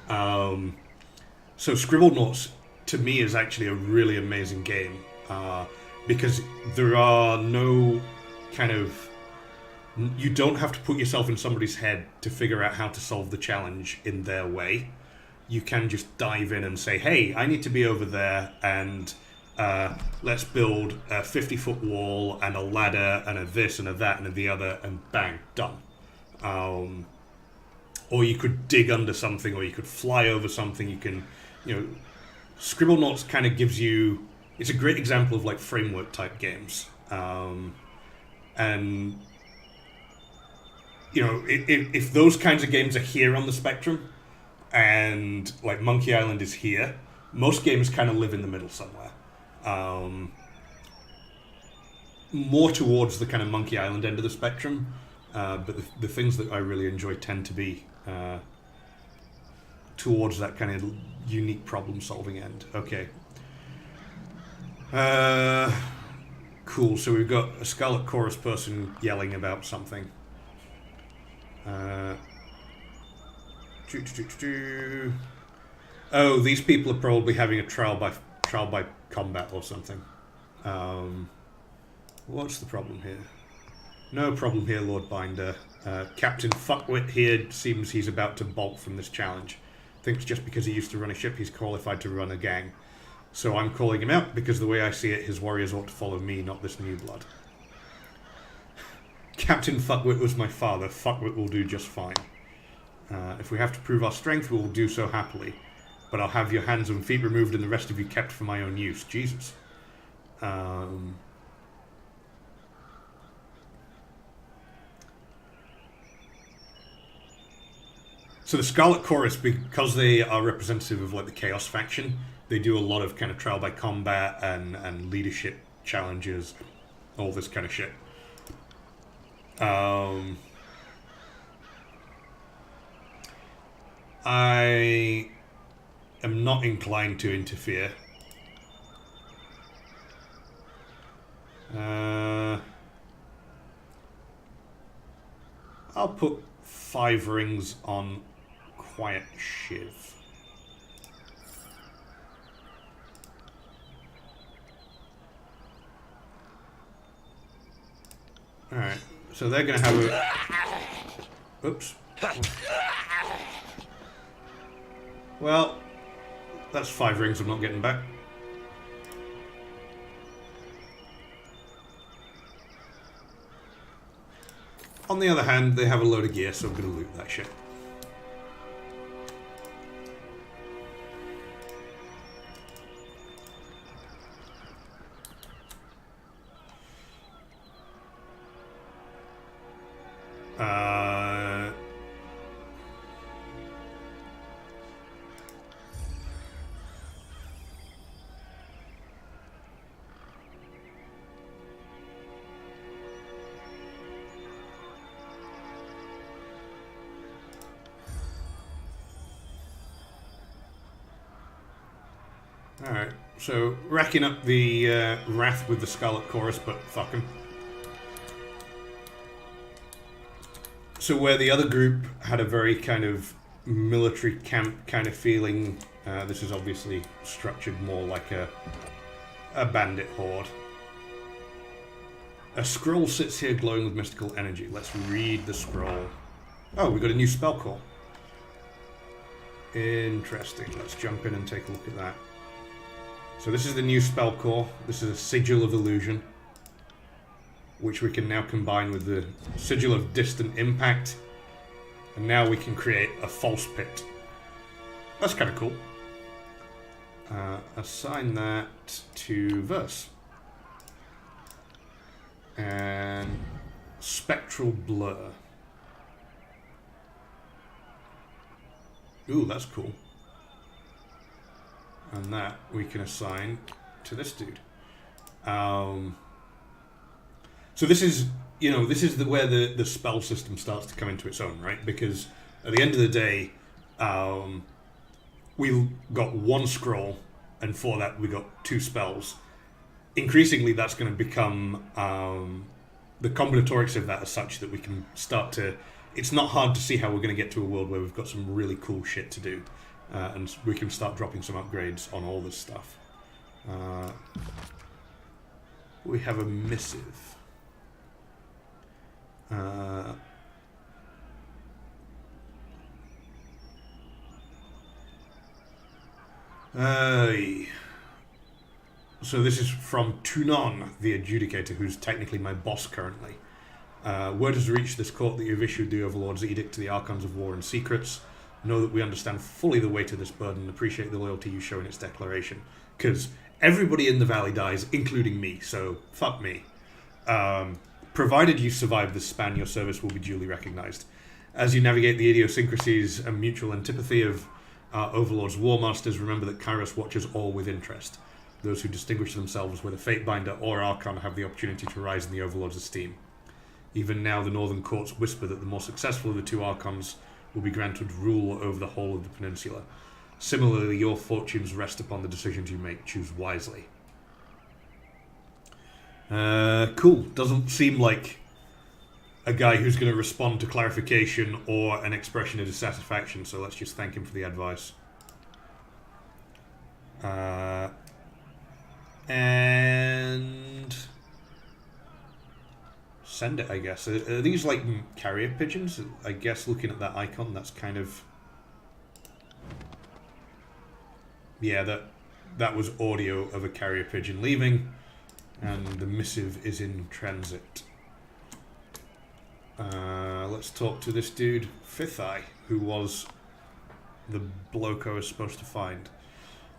A: So Scribblenauts, to me, is actually a really amazing game. Because there are no kind of... You don't have to put yourself in somebody's head to figure out how to solve the challenge in their way. You can just dive in and say, hey, I need to be over there, and let's build a 50-foot wall and a ladder and a this and a that and a the other, and bang, done. Or you could dig under something, or you could fly over something. You can, you know, Scribblenauts kind of gives you... It's a great example of, like, framework-type games. And... You know, if those kinds of games are here on the spectrum, and, like, Monkey Island is here, most games kind of live in the middle somewhere. More towards the kind of Monkey Island end of the spectrum, but the things that I really enjoy tend to be towards that kind of unique problem-solving end. Okay. Cool, so we've got a Scarlet Chorus person yelling about something. Oh, these people are probably having a trial by combat or something. What's the problem here? No problem here, Lord Binder. Captain Fuckwit here seems he's about to bolt from this challenge. Thinks just because he used to run a ship, he's qualified to run a gang. So I'm calling him out because the way I see it, his warriors ought to follow me, not this new blood. Captain Fuckwit was my father. Fuckwit will do just fine. If we have to prove our strength, we will do so happily. But I'll have your hands and feet removed and the rest of you kept for my own use. Jesus. So the Scarlet Chorus, because they are representative of, like, the Chaos faction, they do a lot of kind of trial by combat and leadership challenges, all this kind of shit. I am not inclined to interfere. I'll put 5 rings on Quiet Shiv. Alright, so they're going to have a... Oops. Well, that's 5 rings I'm not getting back. On the other hand, they have a load of gear, so I'm going to loot that shit. Alright, so racking up the Wrath with the Scarlet Chorus, but fuck him. So where the other group had a very kind of military camp kind of feeling, this is obviously structured more like a bandit horde. A scroll sits here glowing with mystical energy. Let's read the scroll. Oh, we got a new spell core. Interesting. Let's jump in and take a look at that. So this is the new spell core. This is a Sigil of Illusion, which we can now combine with the Sigil of Distant Impact. And now we can create a False Pit. That's kind of cool. Assign that to Verse. And Spectral Blur. Ooh, that's cool. And that we can assign to this dude. So this is, you know, this is where the spell system starts to come into its own, right? Because at the end of the day, we got 1 scroll, and for that we got 2 spells. Increasingly, that's going to become the combinatorics of that are such that we can start to. It's not hard to see how we're going to get to a world where we've got some really cool shit to do. And we can start dropping some upgrades on all this stuff. We have a missive. So this is from Tunon, the Adjudicator, who's technically my boss currently. Word has reached this court that you've issued the Overlord's edict to the Archons of War and Secrets. Know that we understand fully the weight of this burden and appreciate the loyalty you show in its declaration. Because everybody in the valley dies, including me, so fuck me. Provided you survive this span, your service will be duly recognized. As you navigate the idiosyncrasies and mutual antipathy of our Overlord's War Masters, remember that Kairos watches all with interest. Those who distinguish themselves with a Fatebinder or Archon have the opportunity to rise in the Overlord's esteem. Even now, the Northern Courts whisper that the more successful of the 2 Archons will be granted rule over the whole of the peninsula. Similarly, your fortunes rest upon the decisions you make. Choose wisely. Cool. Doesn't seem like a guy who's going to respond to clarification or an expression of dissatisfaction, so let's just thank him for the advice. And send it, I guess. Are these like carrier pigeons? I guess looking at that icon, that's kind of... Yeah, that was audio of a carrier pigeon leaving, and the missive is in transit. Let's talk to this dude, Fifth Eye, who was the bloke I was supposed to find.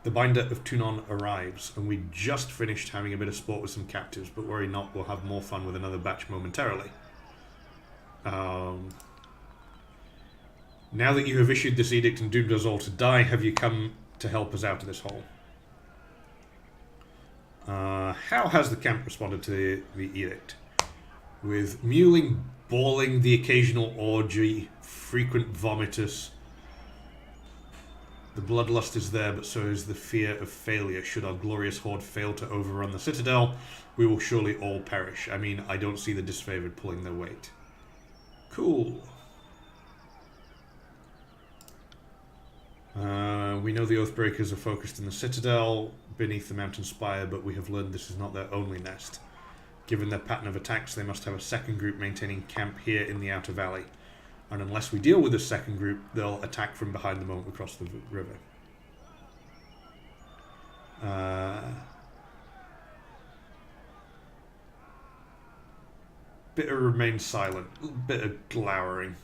A: The Binder of Tunon arrives, and we just finished having a bit of sport with some captives, but worry not, we'll have more fun with another batch momentarily. Now that you have issued this edict and doomed us all to die, have you come to help us out of this hole? How has the camp responded to the edict? With mewling, bawling, the occasional orgy, frequent vomitus. The bloodlust is there, but so is the fear of failure. Should our glorious horde fail to overrun the citadel, we will surely all perish. I mean, I don't see the disfavored pulling their weight. Cool. We know the Oathbreakers are focused in the citadel, beneath the mountain spire, but we have learned this is not their only nest. Given their pattern of attacks, they must have a second group maintaining camp here in the outer valley. And unless we deal with the second group, they'll attack from behind the moment we cross the river. Bitter remains silent. Bit of glowering.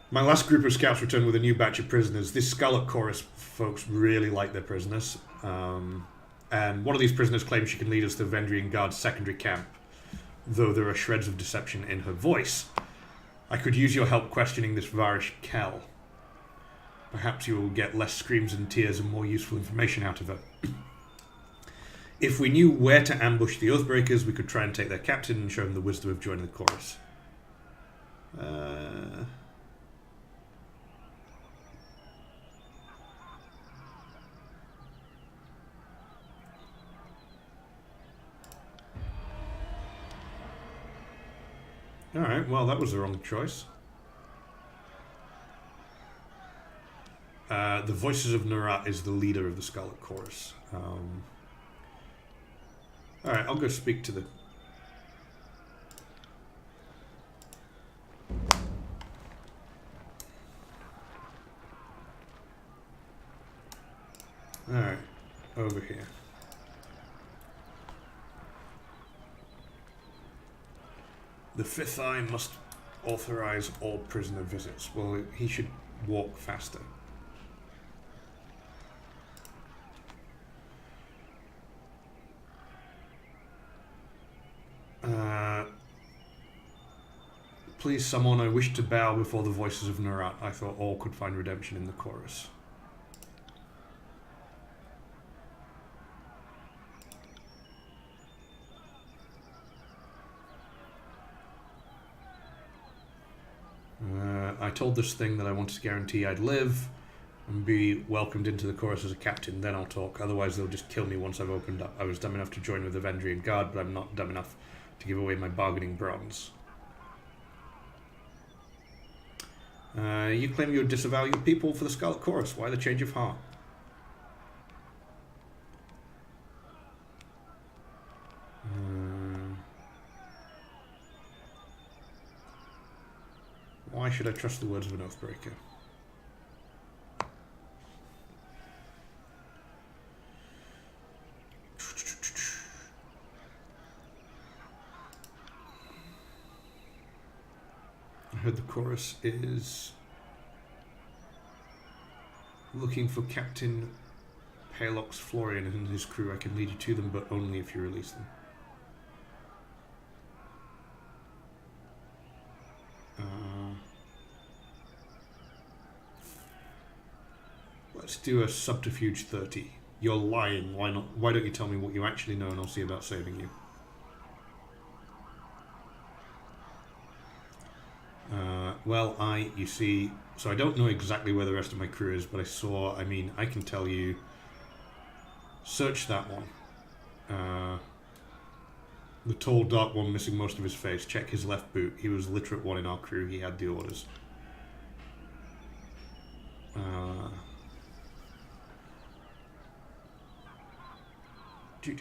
A: My last group of scouts returned with a new batch of prisoners. This Scarlet Chorus folks really like their prisoners. And one of these prisoners claims she can lead us to Vendrian Guard's secondary camp, though there are shreds of deception in her voice. I could use your help questioning this Varish Kell. Perhaps you will get less screams and tears and more useful information out of her. If we knew where to ambush the Oathbreakers, we could try and take their captain and show them the wisdom of joining the chorus. Alright, well, that was the wrong choice. The Voices of Narat is the leader of the Scarlet Chorus. Alright, I'll go speak to the... Alright, over here. The Fifth Eye must authorize all prisoner visits. Well, he should walk faster. Please, someone, I wish to bow before the Voices of Narat. I thought all could find redemption in the chorus. I told this thing that I wanted to guarantee I'd live and be welcomed into the chorus as a captain, then I'll talk. Otherwise they'll just kill me once I've opened up. I was dumb enough to join with the Vendrian Guard, but I'm not dumb enough to give away my bargaining bronze. You claim you would disavow your people for the Scarlet Chorus. Why the change of heart? Why should I trust the words of an Oathbreaker? I heard the chorus is looking for Captain Palox Florian and his crew. I can lead you to them, but only if you release them. Let's do a subterfuge 30. You're lying. Why not? Why don't you tell me what you actually know, and I'll see about saving you. Well, you see, so I don't know exactly where the rest of my crew is, but I mean, I can tell you, search that one. The tall, dark one missing most of his face. Check his left boot. He was literate one in our crew. He had the orders.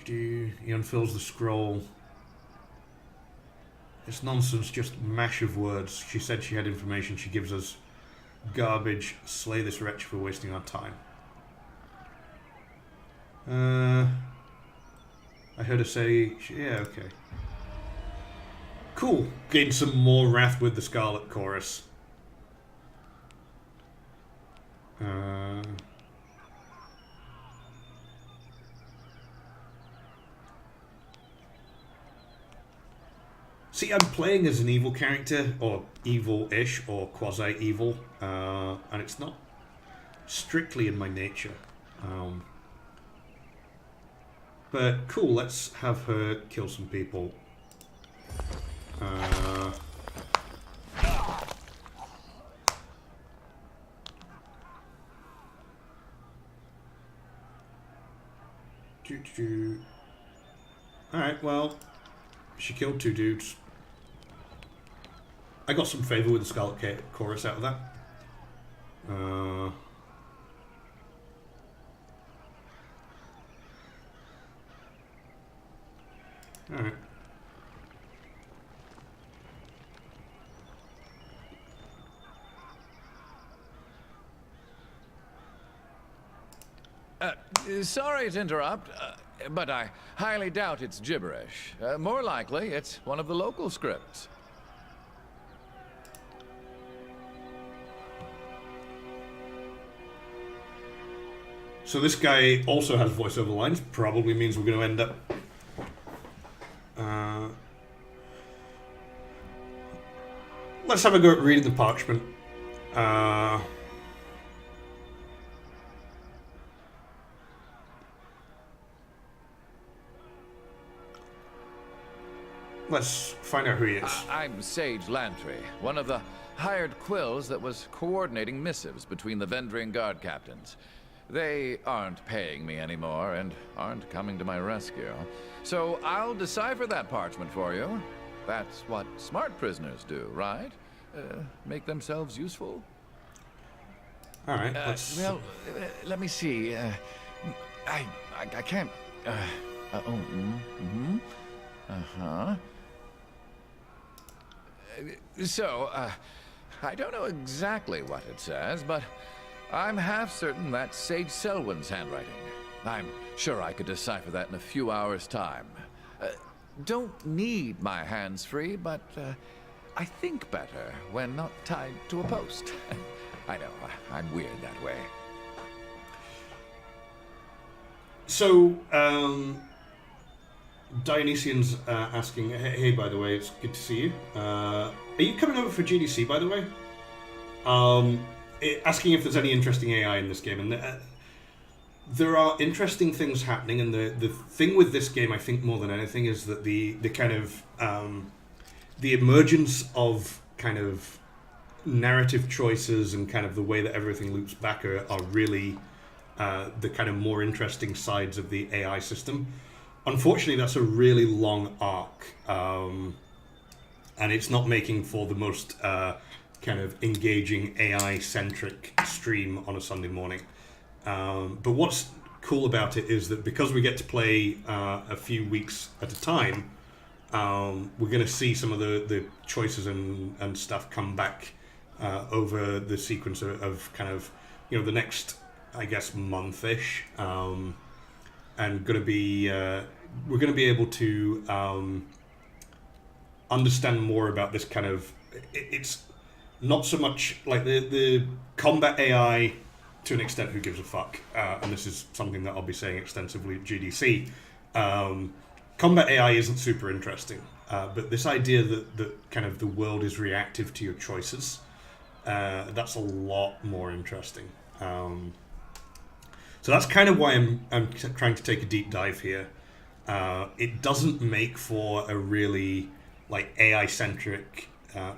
A: He unfurls the scroll. It's nonsense, just mash of words. She said she had information. She gives us garbage. Slay this wretch for wasting our time. I heard her say... yeah, okay. Cool. Gain some more wrath with the Scarlet Chorus. See, I'm playing as an evil character, or evil-ish, or quasi-evil, and it's not strictly in my nature. But cool, let's have her kill some people. Alright, well, she killed 2 dudes. I got some favour with the Scarlet Chorus out of that. Alright.
E: Sorry to interrupt, but I highly doubt it's gibberish. More likely, it's one of the local scripts.
A: So this guy also has voiceover lines. Probably means we're going to end up... let's have a go at reading the parchment. Let's find out who he is.
E: I'm Sage Lantry, one of the hired quills that was coordinating missives between the Vendrian Guard captains. They aren't paying me anymore and aren't coming to my rescue. So I'll decipher that parchment for you. That's what smart prisoners do, right? Make themselves useful?
A: Alright, let's...
E: Well, let me see. I can't... So, I don't know exactly what it says, but I'm half certain that's Sage Selwyn's handwriting. I'm sure I could decipher that in a few hours' time. Don't need my hands free, but I think better when not tied to a post. I know, I'm weird that way.
A: So, Dionysian's asking, hey, by the way, it's good to see you. Are you coming over for GDC, by the way? Asking if there's any interesting AI in this game. And there are interesting things happening, and the thing with this game, I think, more than anything, is that the kind of... the emergence of kind of narrative choices and kind of the way that everything loops back are really the kind of more interesting sides of the AI system. Unfortunately, that's a really long arc, and it's not making for the most kind of engaging AI-centric stream on a Sunday morning. But what's cool about it is that because we get to play a few weeks at a time, we're going to see some of the choices and stuff come back over the sequence of kind of, you know, the next, I guess, month-ish, and going to be we're going to be able to understand more about this kind of... It's not so much like the combat AI, to an extent, who gives a fuck, and this is something that I'll be saying extensively at GDC. Combat AI isn't super interesting, but this idea that kind of the world is reactive to your choices, that's a lot more interesting. So that's kind of why I'm trying to take a deep dive here. It doesn't make for a really like AI-centric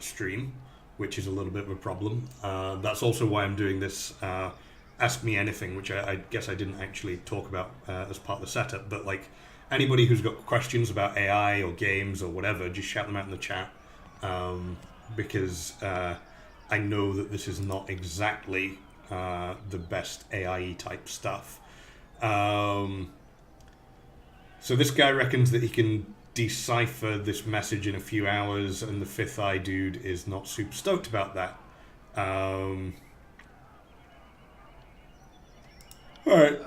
A: stream, which is a little bit of a problem. That's also why I'm doing this Ask Me Anything, which I guess I didn't actually talk about as part of the setup, but like anybody who's got questions about AI or games or whatever, just shout them out in the chat, because I know that this is not exactly the best AI type stuff. So this guy reckons that he can decipher this message in a few hours, and the Fifth Eye dude is not super stoked about that. Alright.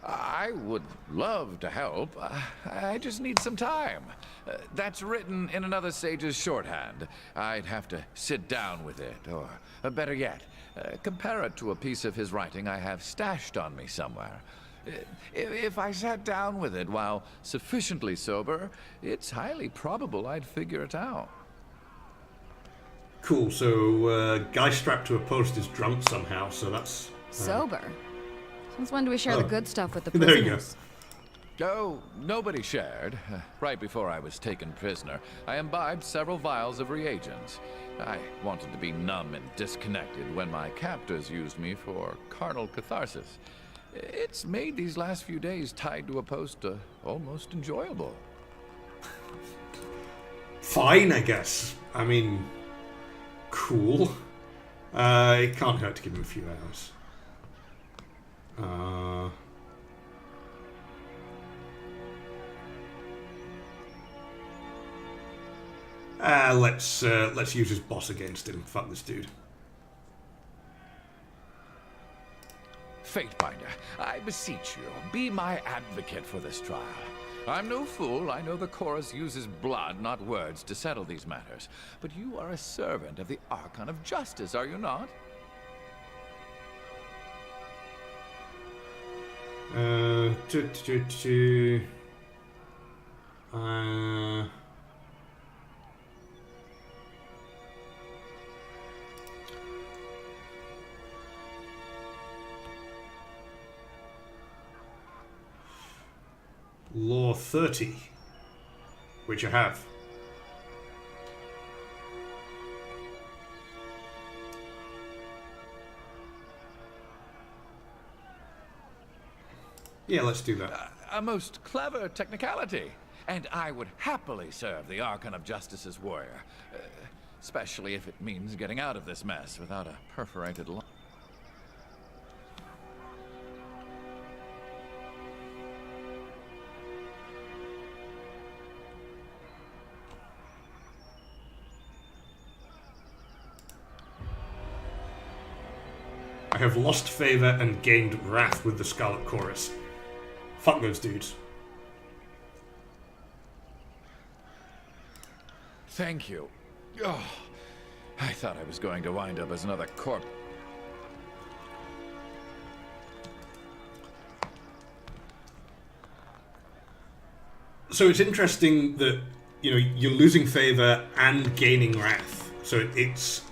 E: I would love to help. I just need some time. That's written in another sage's shorthand. I'd have to sit down with it, or better yet, compare it to a piece of his writing I have stashed on me somewhere. If I sat down with it while sufficiently sober, it's highly probable I'd figure it out.
A: Cool, so guy strapped to a post is drunk somehow, so that's...
C: Sober? Since when do we share the good stuff with the
A: There you
C: prisoners?
A: go.
E: Oh, nobody shared. Right before I was taken prisoner, I imbibed several vials of reagents. I wanted to be numb and disconnected when my captors used me for carnal catharsis. It's made these last few days tied to a post almost enjoyable.
A: Fine, I guess. I mean, cool. It can't hurt to give him a few hours. Let's use his boss against him. Fuck this dude.
E: Fatebinder, I beseech you, be my advocate for this trial. I'm no fool. I know the chorus uses blood, not words, to settle these matters. But you are a servant of the Archon of Justice, are you not?
A: Law 30, which I have. Yeah, let's do that.
E: A most clever technicality. And I would happily serve the Archon of Justice's warrior. Especially if it means getting out of this mess without a perforated lung.
A: I have lost favor and gained wrath with the Scarlet Chorus. Fuck those dudes.
E: Thank you. Oh, I thought I was going to wind up as another corpse.
A: So it's interesting that, you know, you're losing favor and gaining wrath. So it's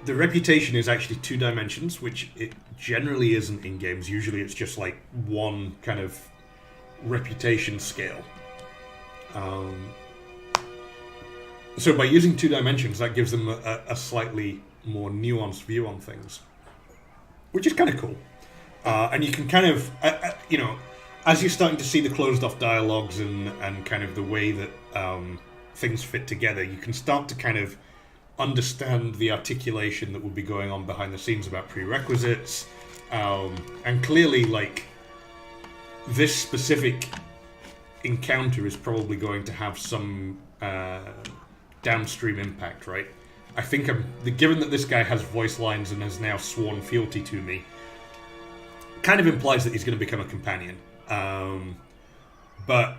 A: the reputation is actually 2 dimensions, which it generally isn't in games. Usually it's just like one kind of reputation scale. So by using 2 dimensions, that gives them a slightly more nuanced view on things, which is kind of cool. And you can kind of, you know, as you're starting to see the closed off dialogues and kind of the way that things fit together, you can start to kind of understand the articulation that would be going on behind the scenes about prerequisites. And clearly, like, this specific encounter is probably going to have some downstream impact, right? I think given that this guy has voice lines and has now sworn fealty to me, kind of implies that he's going to become a companion. But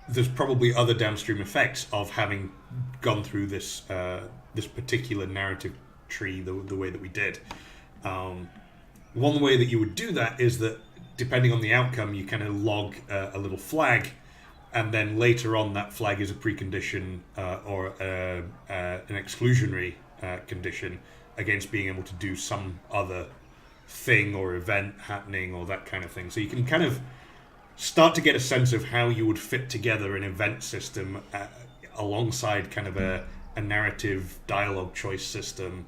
A: there's probably other downstream effects of having gone through this this particular narrative tree the way that we did. One way that you would do that is that, depending on the outcome, you kind of log a little flag, and then later on that flag is a precondition or an exclusionary condition against being able to do some other thing or event happening or that kind of thing. So you can kind of start to get a sense of how you would fit together an event system alongside kind of a narrative dialogue choice system,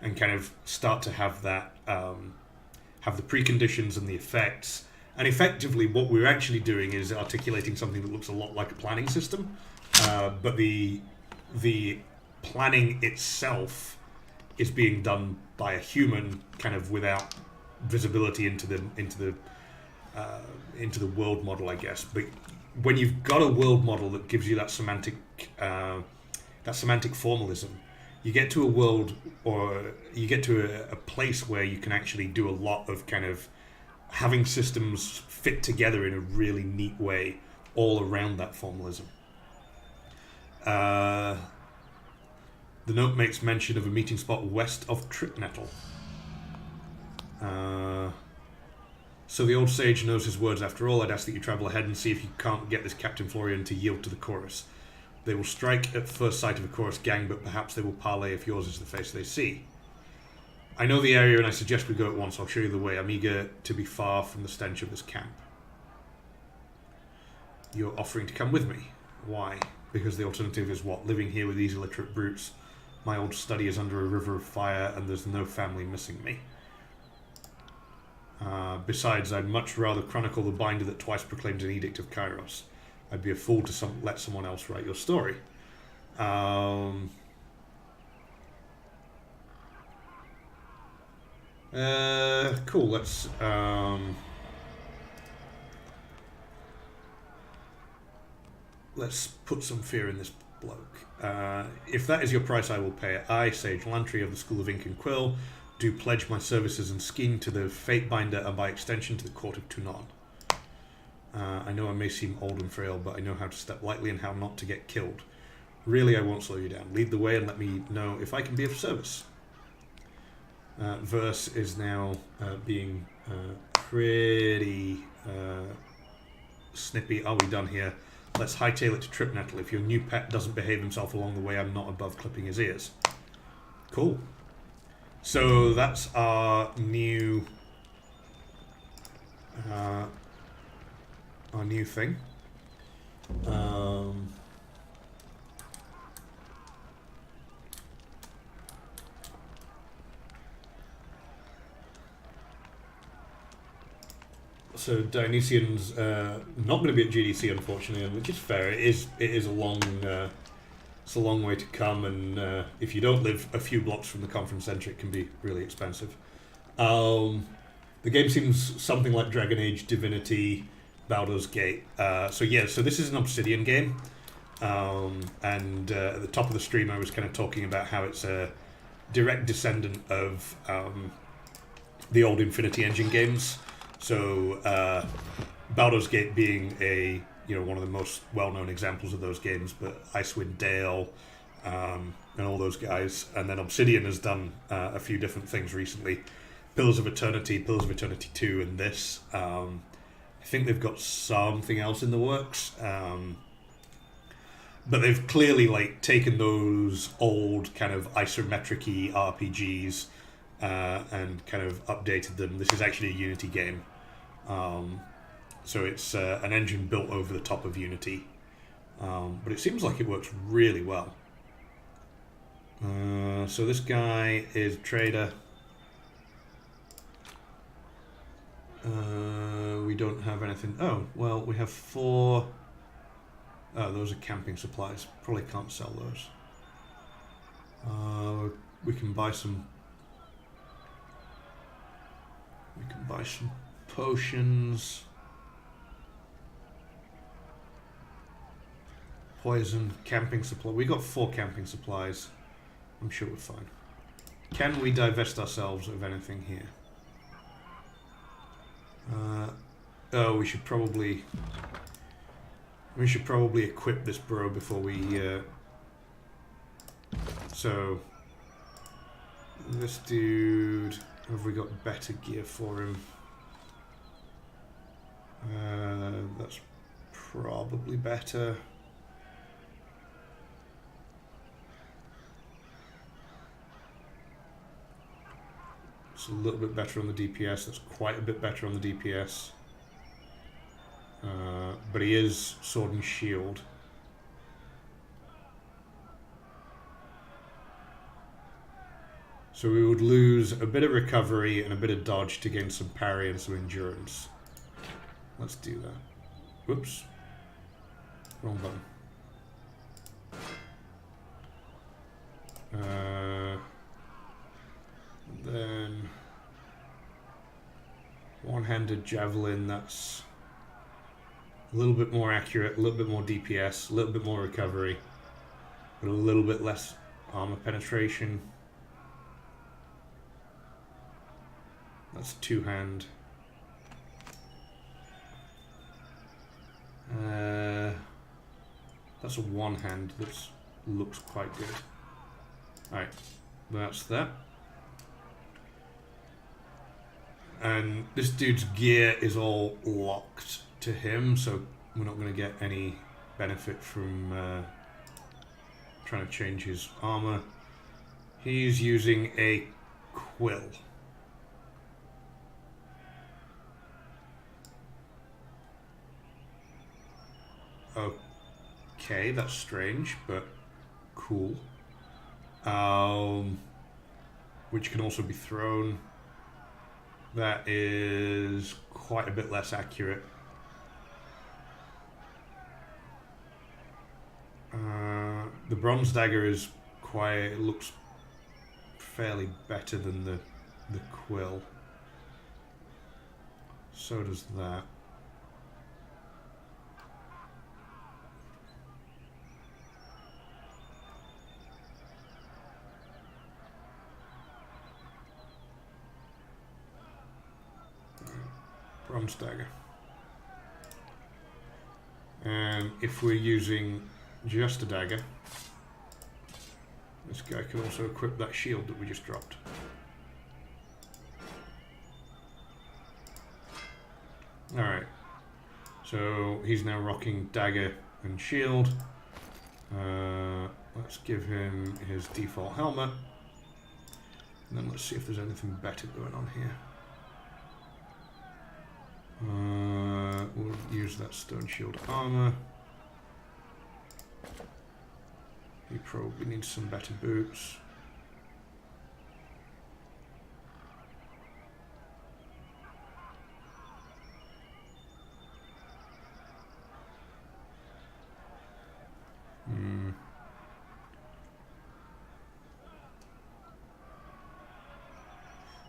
A: and kind of start to have that have the preconditions and the effects. And effectively what we're actually doing is articulating something that looks a lot like a planning system, but the planning itself is being done by a human, kind of without visibility into the world model, I guess. But when you've got a world model that gives you that semantic formalism, you get to a world, or you get to a place where you can actually do a lot of kind of having systems fit together in a really neat way all around that formalism. The note makes mention of a meeting spot west of Tripnettle. So the old sage knows his words after all. I'd ask that you travel ahead and see if you can't get this Captain Florian to yield to the chorus. They will strike at first sight of a chorus gang, but perhaps they will parley if yours is the face they see. I know the area and I suggest we go at once. I'll show you the way. I'm eager to be far from the stench of this camp. You're offering to come with me. Why? Because the alternative is what? Living here with these illiterate brutes. My old study is under a river of fire and there's no family missing me. Besides, I'd much rather chronicle the binder that twice proclaimed an edict of Kairos. I'd be a fool to let someone else write your story. Cool, let's put some fear in this bloke. If that is your price, I will pay it. I, Sage Lantry of the School of Ink and Quill, do pledge my services and scheme to the Fatebinder and by extension to the Court of Tunon. I know I may seem old and frail, but I know how to step lightly and how not to get killed. Really, I won't slow you down. Lead the way and let me know if I can be of service. Verse is now being pretty snippy. Are we done here? Let's hightail it to Trip Nettle. If your new pet doesn't behave himself along the way, I'm not above clipping his ears. Cool. So that's our new thing. So Dionysian's not going to be at GDC, unfortunately, which is fair. It is a long it's a long way to come, and if you don't live a few blocks from the conference center, it can be really expensive. The game seems something like Dragon Age, Divinity, Baldur's Gate. So this is an Obsidian game, and at the top of the stream, I was kind of talking about how it's a direct descendant of the old Infinity Engine games. So Baldur's Gate being one of the most well-known examples of those games, but Icewind Dale and all those guys, and then Obsidian has done a few different things recently. Pillars of Eternity 2, and this. I think they've got something else in the works, but they've clearly taken those old kind of isometric-y RPGs and kind of updated them. This is actually a Unity game. So it's an engine built over the top of Unity. But it seems like it works really well. So this guy is a trader. We don't have anything. Oh, well, we have 4. Oh, those are camping supplies. Probably can't sell those. We can buy some. We can buy some potions. Poison, camping supply. We got 4 camping supplies. I'm sure we're fine. Can we divest ourselves of anything here? Oh, we should probably equip this bro before we. So this dude, have we got better gear for him? That's probably better. It's a little bit better on the DPS. That's quite a bit better on the DPS. But he is sword and shield. So we would lose a bit of recovery and a bit of dodge to gain some parry and some endurance. Let's do that. Whoops. Wrong button. Then one-handed javelin, that's a little bit more accurate, a little bit more DPS, a little bit more recovery, but a little bit less armor penetration. That's two-hand. That's a one-hand that looks quite good. Alright, that's that. And this dude's gear is all locked to him, so we're not going to get any benefit from trying to change his armor. He's using a quill. Okay, that's strange, but cool. Which can also be thrown. That is quite a bit less accurate. The bronze dagger is quite, it looks fairly better than the quill. So does that. bronze dagger. And if we're using just a dagger, this guy can also equip that shield that we just dropped. Alright, so he's now rocking dagger and shield. Let's give him his default helmet. And then let's see if there's anything better going on here. We'll use that stone shield armor. He probably needs some better boots.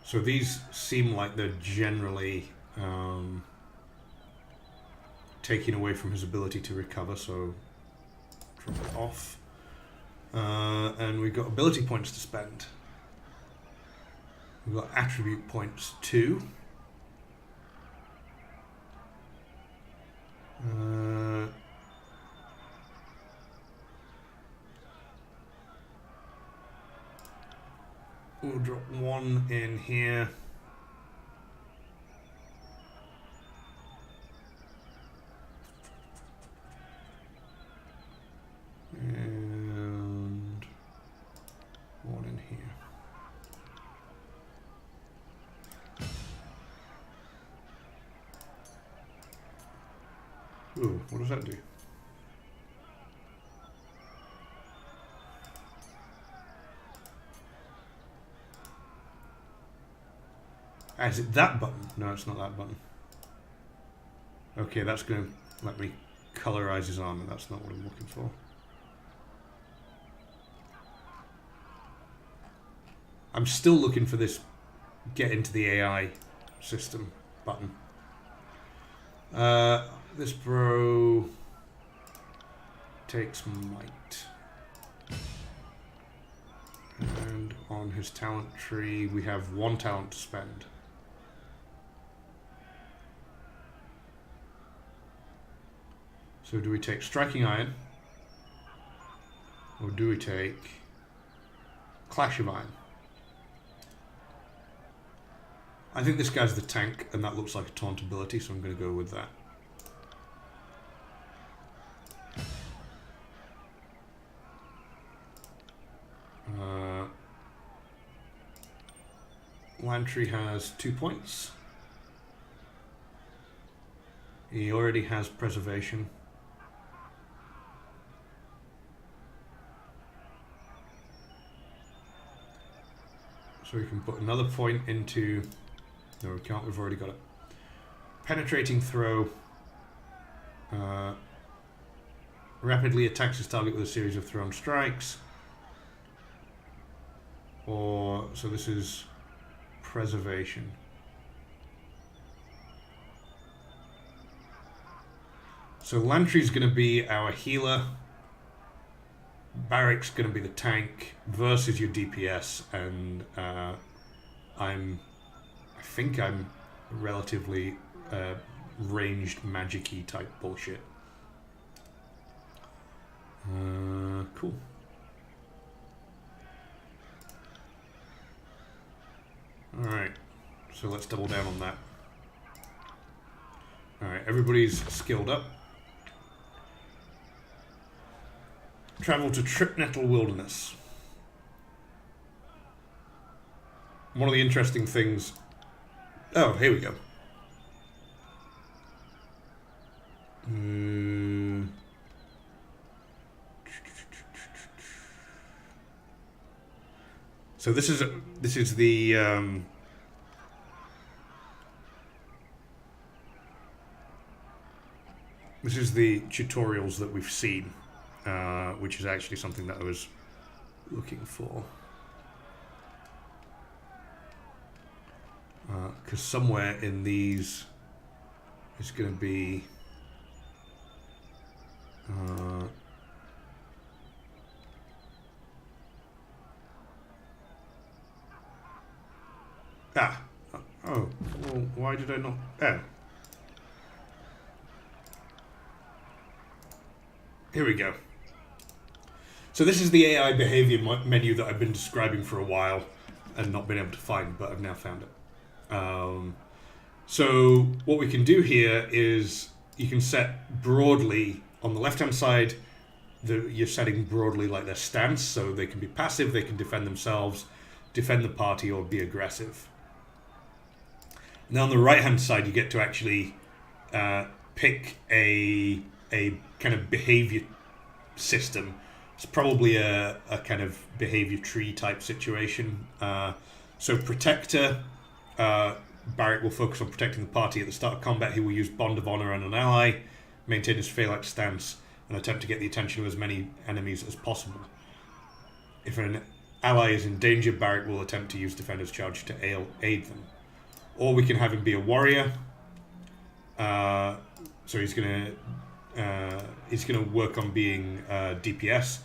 A: So these seem like they're generally taking away from his ability to recover, so drop it off. And we've got ability points to spend. We've got attribute points too. We'll drop one in here. And one in here. Ooh, what does that do? Is it that button? No, it's not that button. Okay, that's going to let me colorize his armor. That's not what I'm looking for. I'm still looking for this get into the AI system button. This bro takes might. And on his talent tree, we have one talent to spend. So do we take Striking Iron? Or do we take Clash of Iron? I think this guy's the tank, and that looks like a taunt ability, so I'm going to go with that. Lantry has 2 points. He already has Preservation. So we can put another point into... No, we can't. We've already got it. Penetrating Throw. Rapidly attacks his target with a series of thrown strikes. Or... So this is Preservation. So Lantry's going to be our healer. Barrick's going to be the tank versus your DPS, and I think I'm relatively ranged magic-y type bullshit. Cool. Alright, so let's double down on that. Alright, everybody's skilled up. Travel to Tripnettle Wilderness. One of the interesting things... Oh, here we go. So this is the this is the tutorials that we've seen, which is actually something that I was looking for. Because somewhere in these is going to be oh, well, why did I not? Oh, here we go. So this is the AI behavior menu that I've been describing for a while and not been able to find, but I've now found it. So what we can do here is you can set broadly on the left-hand side. You're setting broadly like their stance, so they can be passive, they can defend themselves, defend the party, or be aggressive. Now on the right-hand side, you get to actually pick a kind of behavior system. It's probably a kind of behavior tree type situation. So Protector, Barrick will focus on protecting the party. At the start of combat, he will use Bond of Honor on an ally, maintain his phalanx stance, and attempt to get the attention of as many enemies as possible. If an ally is in danger, Barrick will attempt to use Defender's Charge to aid them. Or we can have him be a warrior. So he's gonna work on being DPS.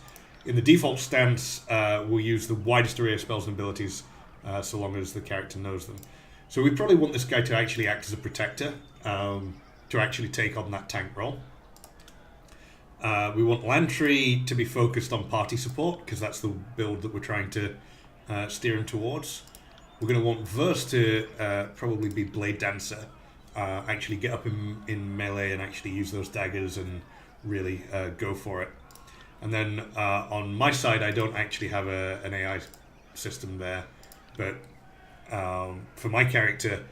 A: In the default stance, we'll use the widest array of spells and abilities, so long as the character knows them. So we probably want this guy to actually act as a protector, to actually take on that tank role. We want Lantry to be focused on party support, because that's the build that we're trying to steer him towards. We're going to want Verse to probably be Blade Dancer, actually get up in melee and actually use those daggers and really go for it. And then on my side, I don't actually have an AI system there, but for my character,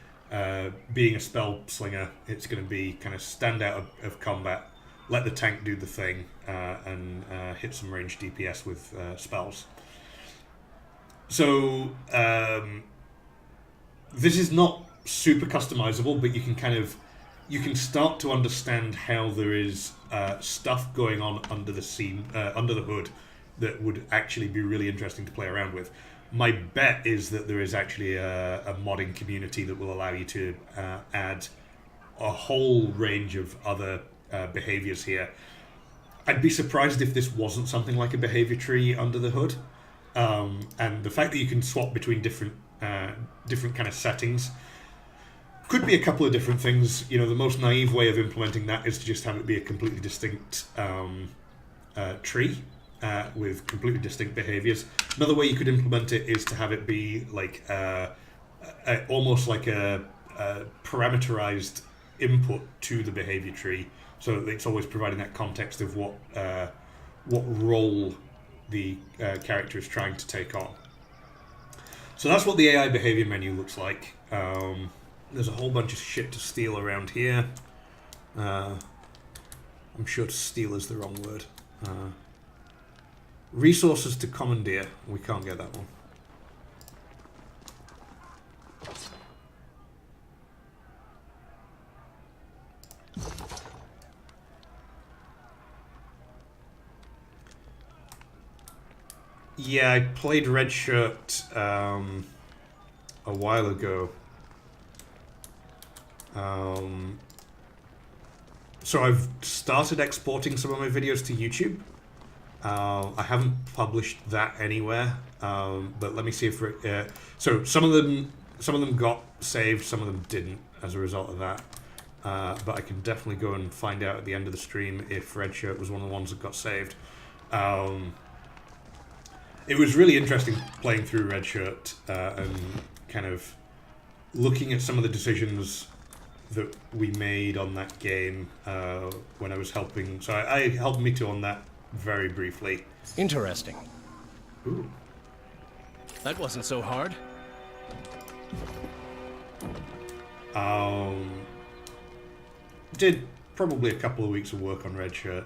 A: being a spell slinger, it's going to be kind of stand out of combat, let the tank do the thing, and hit some ranged DPS with spells. So this is not super customizable, but you can start to understand how there is stuff going on under the scene, under the hood, that would actually be really interesting to play around with. My bet is that there is actually a modding community that will allow you to add a whole range of other behaviors here. I'd be surprised if this wasn't something like a behavior tree under the hood. And the fact that you can swap between different kind of settings could be a couple of different things. You know, the most naive way of implementing that is to just have it be a completely distinct tree with completely distinct behaviors. Another way you could implement it is to have it be like almost like a parameterized input to the behavior tree, so it's always providing that context of what role the character is trying to take on. So that's what the AI behavior menu looks like. There's a whole bunch of shit to steal around here. I'm sure steal is the wrong word. Resources to commandeer. We can't get that one. Yeah, I played Red Shirt a while ago. So I've started exporting some of my videos to YouTube. I haven't published that anywhere, but let me see if so some of them got saved, some of them didn't as a result of that. But I can definitely go and find out at the end of the stream if Red Shirt was one of the ones that got saved. It was really interesting playing through Red Shirt and kind of looking at some of the decisions that we made on that game when I was helping. So I helped Mito on that very briefly.
F: Interesting.
A: Ooh.
F: That wasn't so hard.
A: Did probably a couple of weeks of work on Red Shirt.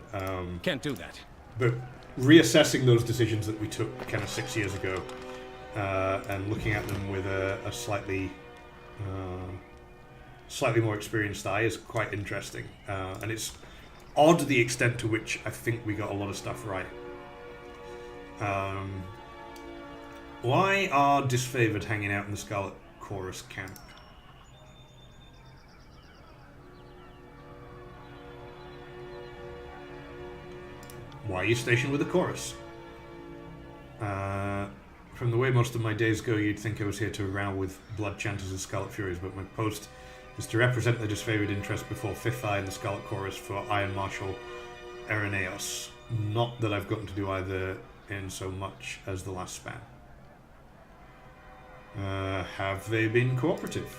F: Can't do that.
A: But reassessing those decisions that we took kind of 6 years ago and looking at them with a slightly more experienced eye is quite interesting. And it's odd the extent to which I think we got a lot of stuff right. Why are Disfavored hanging out in the Scarlet Chorus camp? Why are you stationed with the chorus? From the way most of my days go, you'd think I was here to row with Blood Chanters and Scarlet Furies, but my post is to represent the disfavored interest before Fifth Eye and the Scarlet Chorus for Iron Marshal Irenaeus. Not that I've gotten to do either in so much as the last span. Have they been cooperative?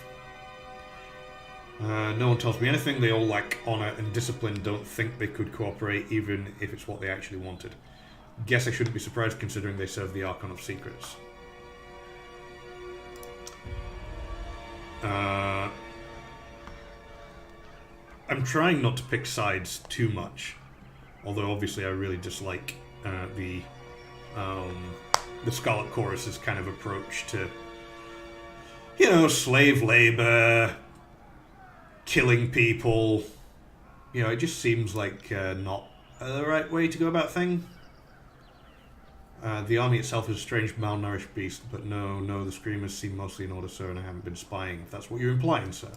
A: No one tells me anything. They all lack honor and discipline, don't think they could cooperate even if it's what they actually wanted. Guess I shouldn't be surprised considering they serve the Archon of Secrets. I'm trying not to pick sides too much, although obviously I really dislike the Scarlet Chorus's kind of approach to, you know, slave labor, killing people. You know, it just seems like not the right way to go about things. The army itself is a strange, malnourished beast, but no, the Screamers seem mostly in order, sir, and I haven't been spying, if that's what you're implying, sir.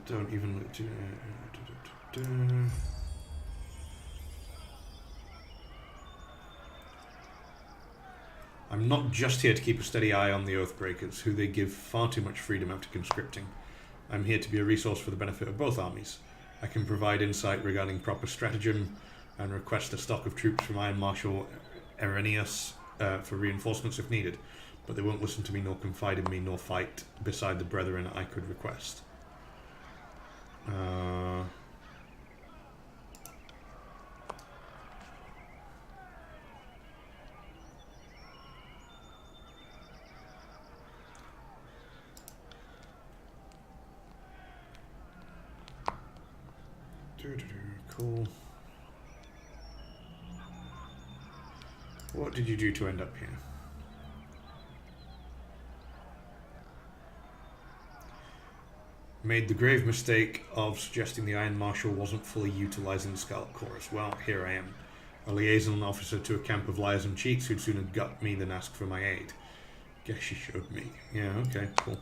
A: Don't even look to... I'm not just here to keep a steady eye on the Oathbreakers, who they give far too much freedom after conscripting. I'm here to be a resource for the benefit of both armies. I can provide insight regarding proper stratagem and request a stock of troops from Iron Marshal Irenaeus for reinforcements if needed, but they won't listen to me nor confide in me nor fight beside the brethren I could request. Cool. What did you do to end up here? Made the grave mistake of suggesting the Iron Marshal wasn't fully utilizing the Scarlet Chorus. Well, here I am. A liaison officer to a camp of liars and cheats who'd sooner gut me than ask for my aid. Guess she showed me. Yeah, okay, cool.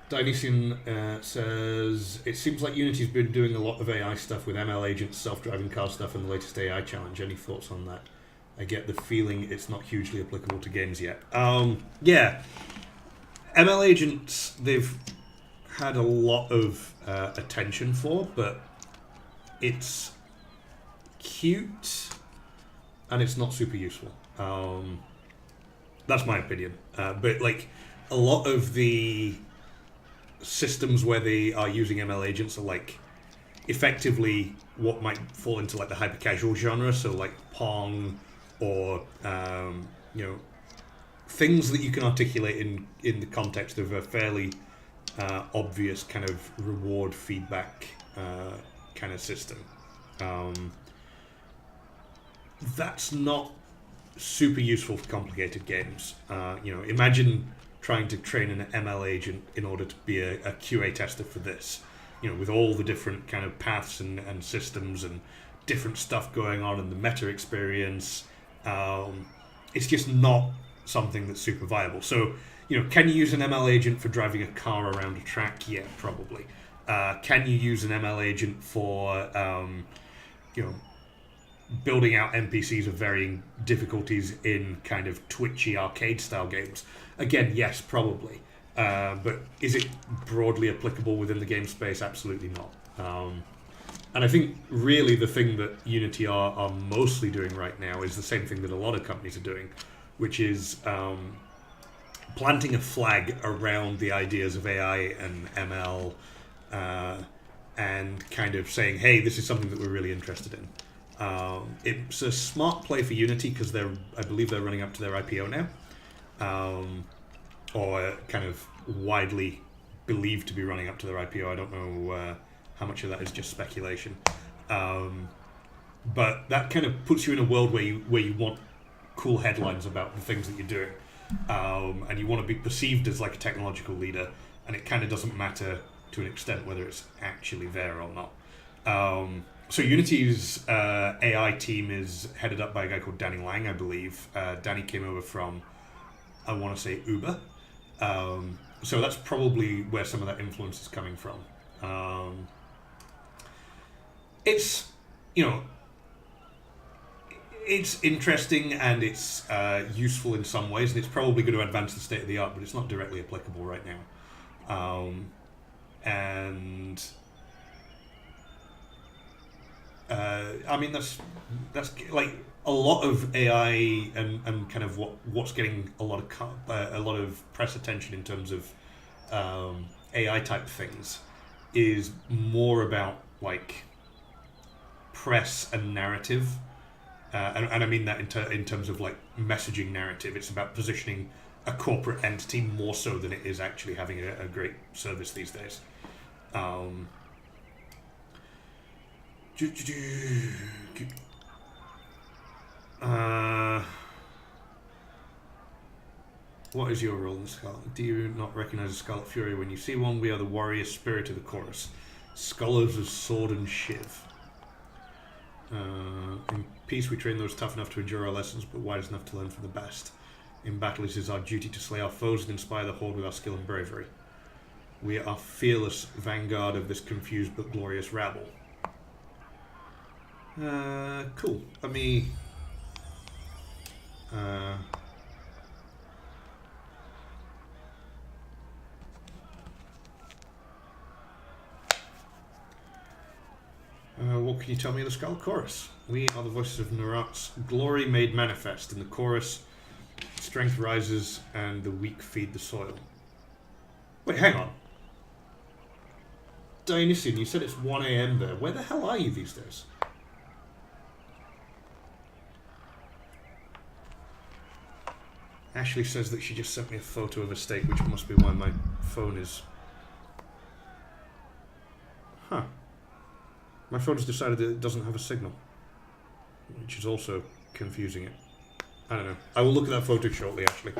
A: Dionysian says, it seems like Unity's been doing a lot of AI stuff with ML agents, self-driving car stuff, and the latest AI challenge. Any thoughts on that? I get the feeling it's not hugely applicable to games yet. Yeah. ML agents, they've had a lot of attention for, but it's cute and it's not super useful. That's my opinion. But like a lot of the systems where they are using ML agents are like effectively what might fall into like the hyper casual genre, so like Pong or you know, things that you can articulate in the context of a fairly obvious kind of reward feedback kind of system. That's not super useful for complicated games. You know, imagine trying to train an ML agent in order to be a QA tester for this. You know, with all the different kind of paths and systems and different stuff going on in the meta experience. It's just not something that's super viable. So, you know, can you use an ML agent for driving a car around a track? Yeah, probably. Can you use an ML agent for, you know, building out NPCs of varying difficulties in kind of twitchy arcade-style games? Again, yes, probably. But is it broadly applicable within the game space? Absolutely not. And I think really the thing that Unity are mostly doing right now is the same thing that a lot of companies are doing, which is planting a flag around the ideas of AI and ML and kind of saying, hey, this is something that we're really interested in. It's a smart play for Unity because I believe they're running up to their IPO now, or kind of widely believed to be running up to their IPO. I don't know how much of that is just speculation, but that kind of puts you in a world where you want cool headlines about the things that you're doing, and you want to be perceived as like a technological leader, and it kind of doesn't matter to an extent whether it's actually there or not. So Unity's AI team is headed up by a guy called Danny Lang, I believe. Danny came over from, I want to say, Uber. So that's probably where some of that influence is coming from. It's, you know, it's interesting and it's useful in some ways, and it's probably going to advance the state of the art, but it's not directly applicable right now. And I mean, that's like a lot of AI and kind of what's getting a lot of press attention in terms of AI type things is more about like press and narrative, and I mean that in terms of like messaging narrative. It's about positioning a corporate entity more so than it is actually having a great service these days. What is your role in the Scarlet? Do you not recognize the Scarlet Fury when you see one? We are the warrior spirit of the chorus, scholars of sword and shiv. In peace we train those tough enough to endure our lessons, but wise enough to learn from the best. In battle it is our duty to slay our foes and inspire the horde with our skill and bravery. We are fearless vanguard of this confused but glorious rabble. Cool. Let me... what can you tell me of the Skull Chorus? We are the voices of Narat's glory made manifest. In the chorus, strength rises and the weak feed the soil. Wait, hang on. Dionysian, you said it's 1 AM there. Where the hell are you these days? Ashley says that she just sent me a photo of a steak, which must be why my phone is... Huh. My phone has decided that it doesn't have a signal, which is also confusing it. I don't know. I will look at that photo shortly, actually.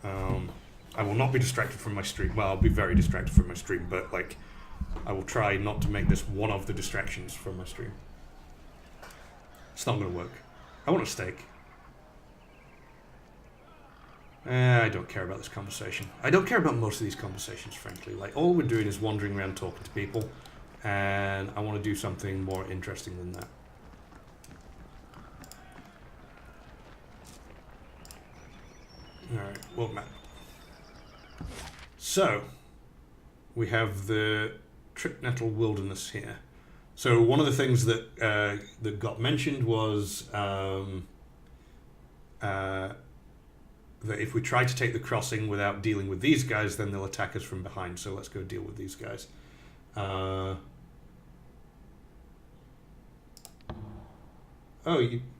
A: I will not be distracted from my stream. Well, I'll be very distracted from my stream, but, like, I will try not to make this one of the distractions from my stream. It's not going to work. I want a steak. I don't care about this conversation. I don't care about most of these conversations, frankly. Like, all we're doing is wandering around talking to people, and I want to do something more interesting than that. Alright, world map. So, we have the Tricknettle Wilderness here. So one of the things that that got mentioned was that if we try to take the crossing without dealing with these guys, then they'll attack us from behind. So let's go deal with these guys. Oh,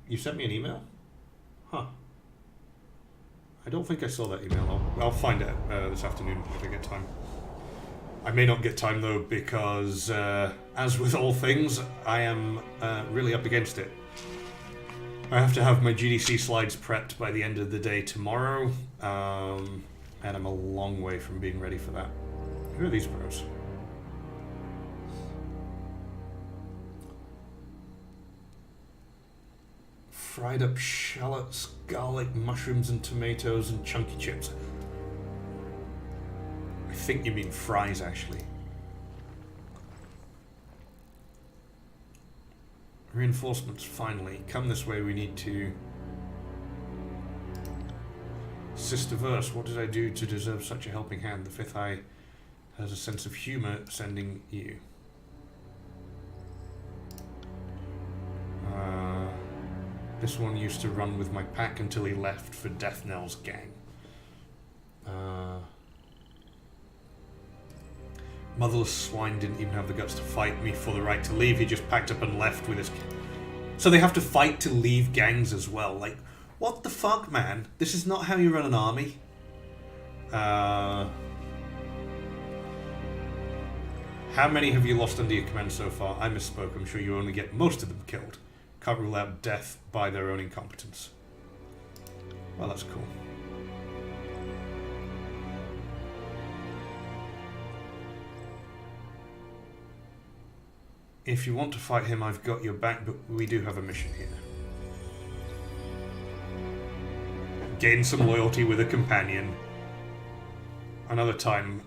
A: you sent me an email? Huh. I don't think I saw that email. I'll find it this afternoon if I get time. I may not get time though, because as with all things, I am really up against it. I have to have my GDC slides prepped by the end of the day tomorrow, and I'm a long way from being ready for that. Who are these bros? Fried up shallots, garlic, mushrooms and tomatoes and chunky chips. I think you mean fries, actually. Reinforcements, finally. Come this way, we need to... Sisterverse, what did I do to deserve such a helping hand? The Fifth Eye has a sense of humor sending you. This one used to run with my pack until he left for Death Knell's gang. Motherless swine didn't even have the guts to fight me for the right to leave. He just packed up and left with his... So they have to fight to leave gangs as well. Like, what the fuck, man? This is not how you run an army. How many have you lost under your command so far? I misspoke. I'm sure you only get most of them killed. Can't rule out death by their own incompetence. Well, that's cool. If you want to fight him, I've got your back, but we do have a mission here. Gain some loyalty with a companion. Another time,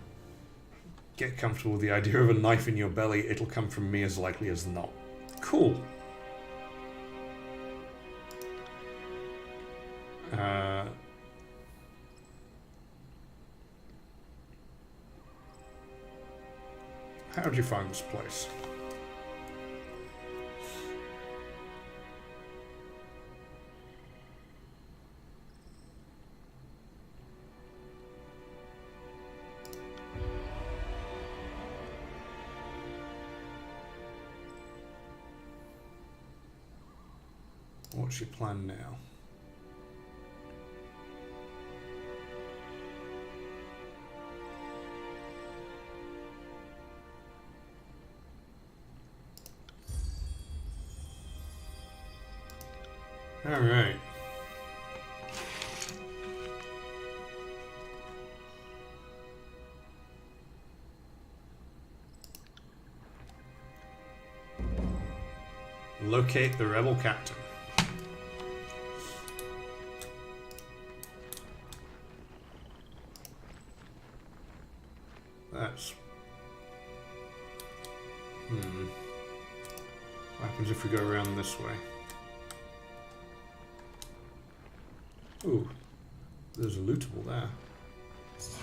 A: get comfortable with the idea of a knife in your belly. It'll come from me as likely as not. Cool. How'd you find this place? What's your plan now? All right. Locate the rebel captain. That's... What happens if we go around this way? Ooh, there's a lootable there.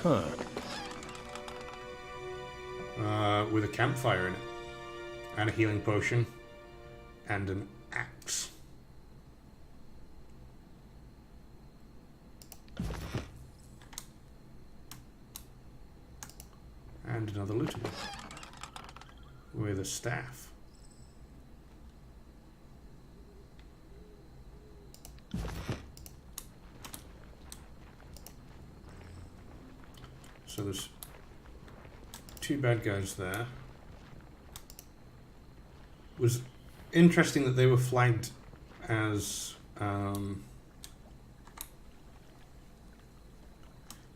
F: Huh.
A: With a campfire in it. And a healing potion. And an axe. And another lootable. With a staff. So there's two bad guys there. Was interesting that they were flagged as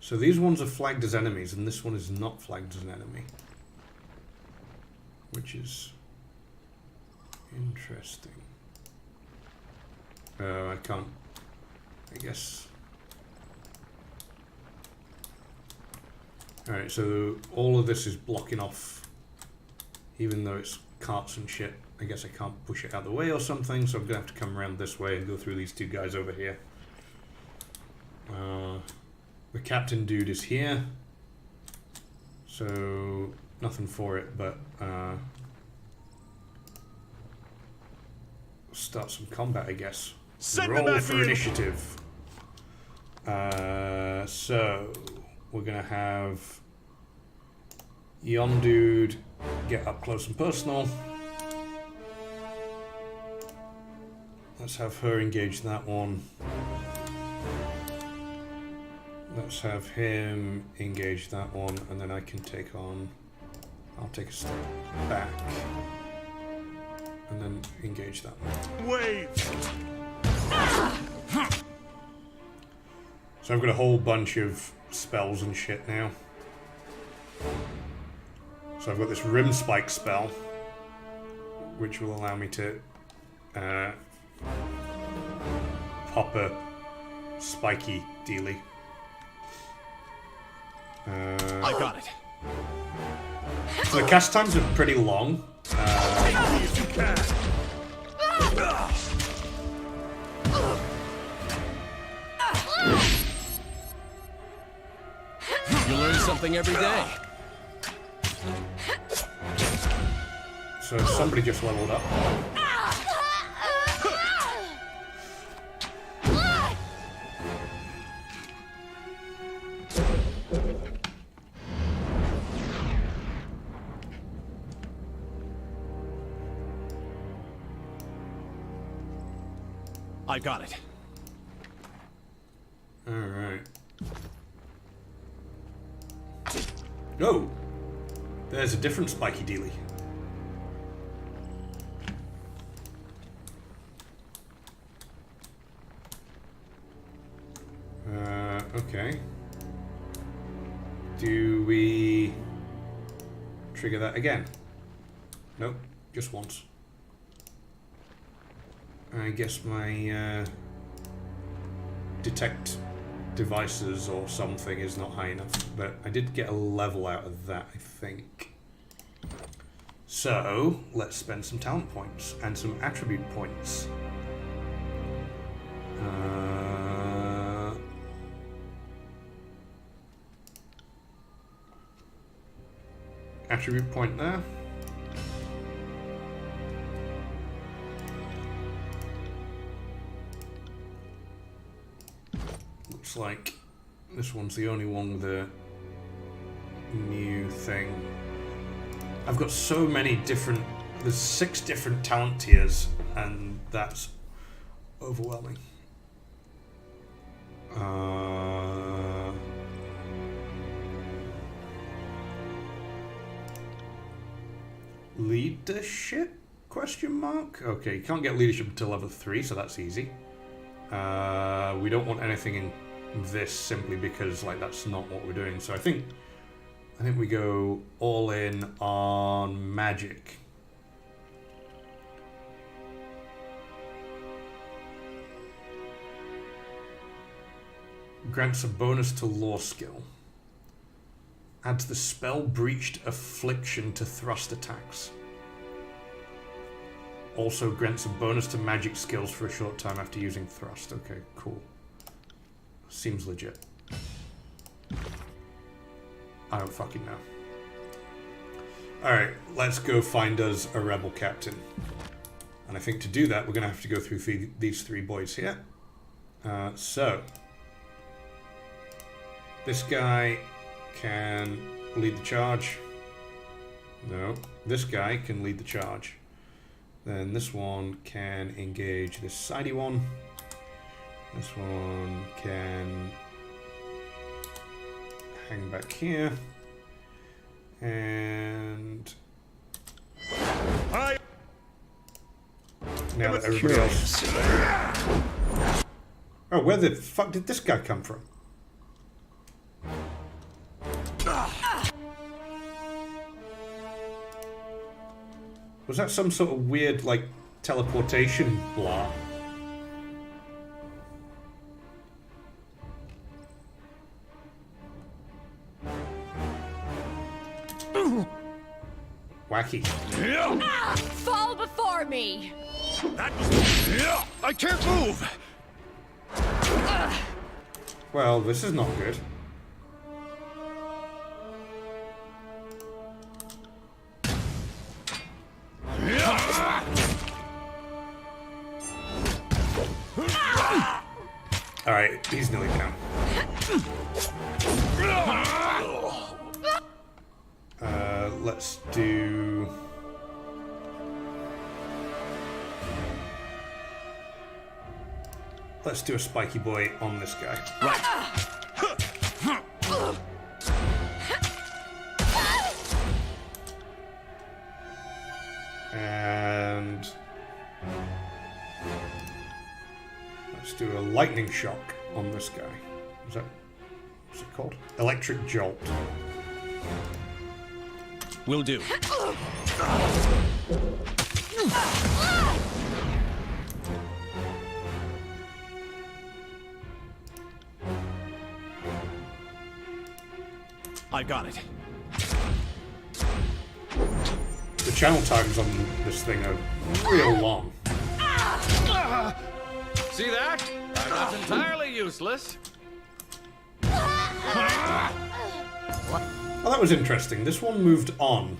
A: so these ones are flagged as enemies and this one is not flagged as an enemy, which is interesting. I can't, I guess. Alright, so all of this is blocking off, even though it's carts and shit. I guess I can't push it out of the way or something, so I'm gonna have to come around this way and go through these two guys over here. The captain dude is here, so nothing for it, but start some combat, I guess. Roll for initiative. So we're gonna have Yon dude get up close and personal. Let's have her engage that one. Let's have him engage that one, and then I can take on... I'll take a step back. And then engage that one.
B: Wait!
A: So I've got a whole bunch of spells and shit now. So I've got this Rim Spike spell, which will allow me to pop a spiky dealy.
B: I got it.
A: So the cast times are pretty long.
B: If you can.
F: You learn something every day.
A: So somebody just leveled up.
F: I got it.
A: Alright. Oh! There's a different spiky dealy. Okay. Do we trigger that again? Nope. just once. I guess my detect devices or something is not high enough, but I did get a level out of that, I think. So let's spend some talent points and some attribute points. Attribute point there. Looks like this one's the only one with a new thing. I've got so many different... There's 6 different talent tiers, and that's overwhelming. Leadership? Question mark? Okay, you can't get leadership until level 3, so that's easy. We don't want anything in this simply because like that's not what we're doing. So I think we go all in on magic. Grants a bonus to law skill. Adds the spell breached affliction to thrust attacks. Also grants a bonus to magic skills for a short time after using thrust. Okay, cool. Seems legit. I don't fucking know. Alright, let's go find us a rebel captain. And I think to do that, we're going to have to go through these 3 boys here. So, this guy can lead the charge. No, this guy can lead the charge. Then this one can engage this sidey one. This one can hang back here. And now that everybody else... Oh, where the fuck did this guy come from? Was that some sort of weird, like, teleportation blah? Wacky.
C: Fall before me!
B: That was... I can't move!
A: Well, this is not good. Alright, he's nearly down. Let's do... Let's do a spiky boy on this guy. Right. And... let's do a lightning shock on this guy. What's it called? Electric jolt.
F: Will do.
B: I got it.
A: The channel times on this thing are real long.
E: See that? I'm not entirely useless.
A: Oh, that was interesting. This one moved on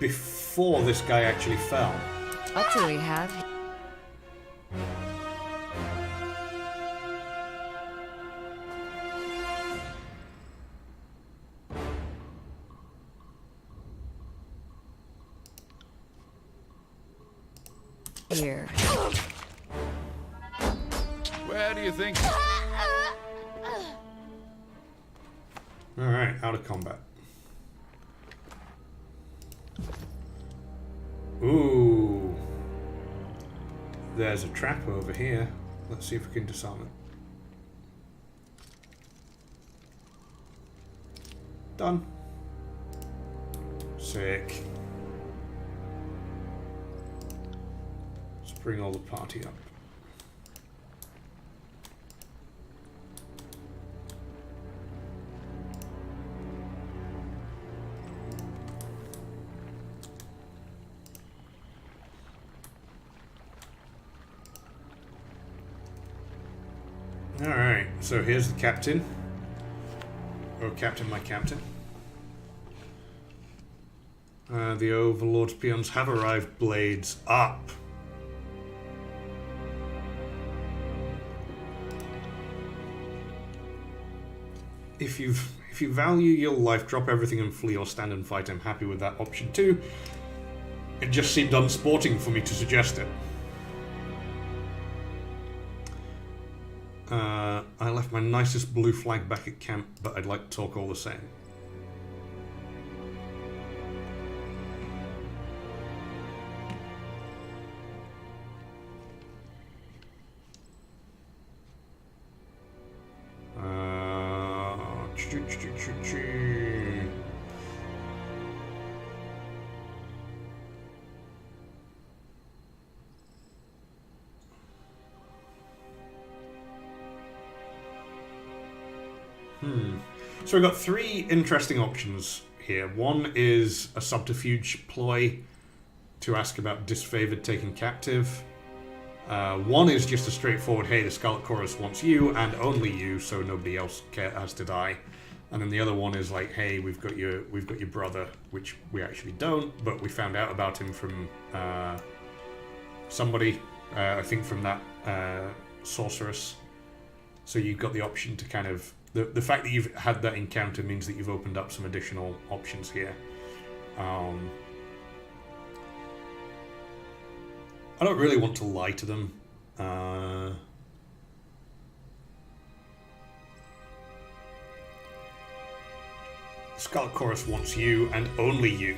A: before this guy actually fell.
C: What do we have? Here.
E: Where do you think?
A: Alright, out of combat. Ooh. There's a trap over here. Let's see if we can disarm it. Done. Sick. bring all the party up. Alright, so here's the captain. Oh, captain, my captain. The Overlord's peons have arrived. Blades up. If you value your life, drop everything and flee or stand and fight. I'm happy with that option too. It just seemed unsporting for me to suggest it. I left my nicest blue flag back at camp, but I'd like to talk all the same. So we've got three interesting options here. One is a subterfuge ploy to ask about disfavored taken captive. One is just a straightforward, hey, the Scarlet Chorus wants you and only you, so nobody else has to die. And then the other one is like, hey, we've got your brother, which we actually don't, but we found out about him from somebody, I think from that sorceress. So you've got the option to kind of... The fact that you've had that encounter means that you've opened up some additional options here. I don't really want to lie to them. Scarlet Chorus wants you and only you.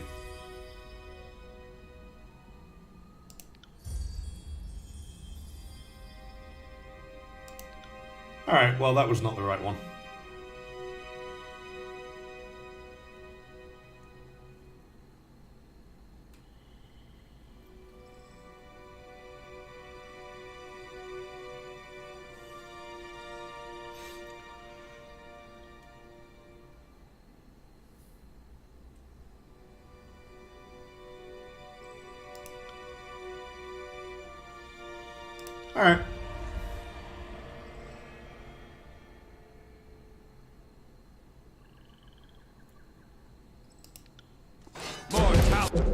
A: Alright, well that was not the right one. Alright.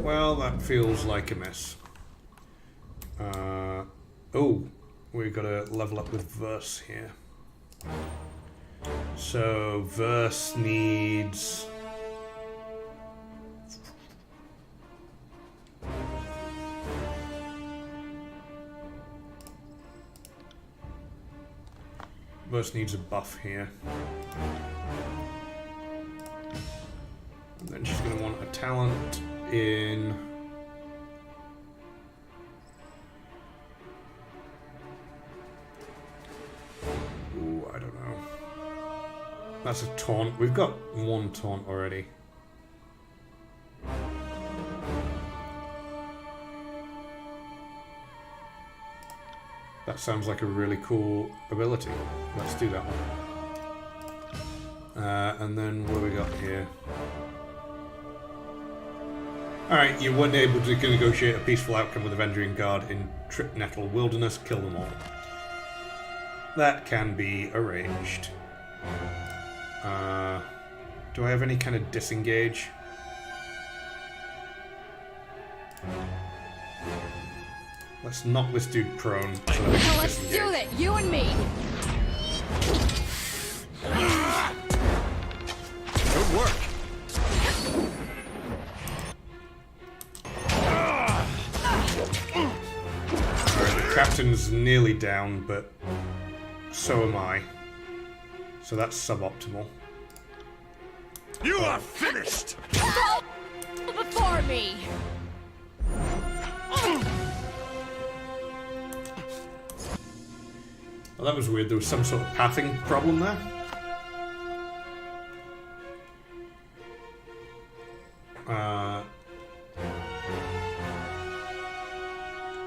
A: Well, that feels like a mess. Oh, we've got to level up with Verse here. So, Verse needs... Verse needs a buff here. And then she's going to want a talent in... Ooh, I don't know. That's a taunt. We've got one taunt already. That sounds like a really cool ability. Let's do that one. And then what do we got here? Alright, you weren't able to negotiate a peaceful outcome with the Vendrian Guard in Tripnettle Wilderness. Kill them all. That can be arranged. Do I have any kind of disengage? Let's knock this dude prone. So
C: Well, let's do it, you and me.
B: Good work.
A: Alright, the captain's nearly down, but so am I. So that's suboptimal.
B: You are finished.
C: Before me.
A: Well, that was weird. There was some sort of pathing problem there.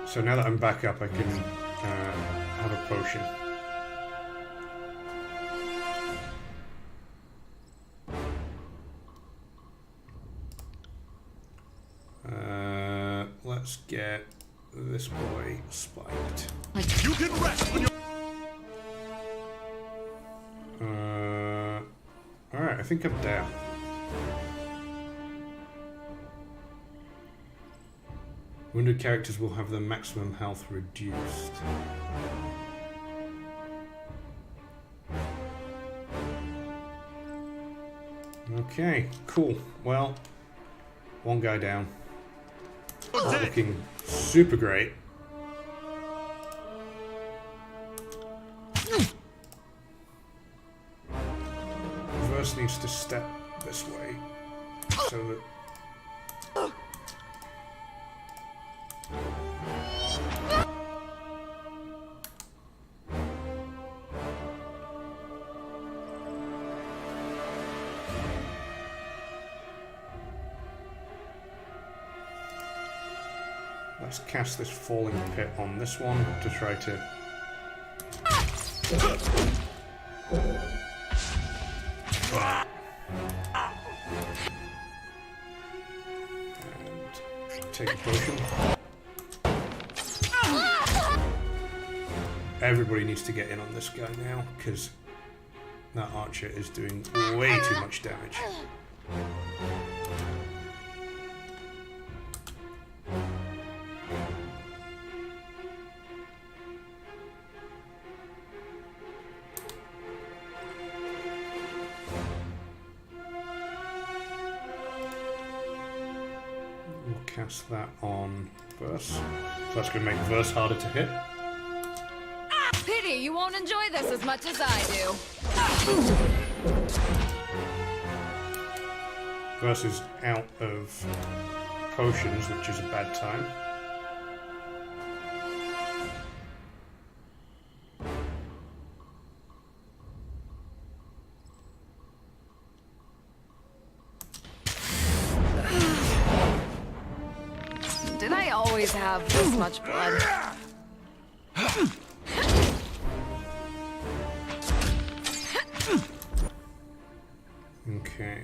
A: So now that I'm back up, I can have a potion. Let's get this boy spiked.
B: You can rest when you're...
A: Alright, I think I'm down. Wounded characters will have their maximum health reduced. Okay, cool. Well, one guy down. Not looking super great. Verse needs to step this way so that let's cast this falling pit on this one to try to... and take a potion. Everybody needs to get in on this guy now, because that archer is doing way too much damage. Cast that on Verse. So that's going to make Verse harder to hit.
C: Pity you won't enjoy this as much as I do.
A: Verse is out of potions, which is a bad time.
C: Did I always have this much blood?
A: Okay.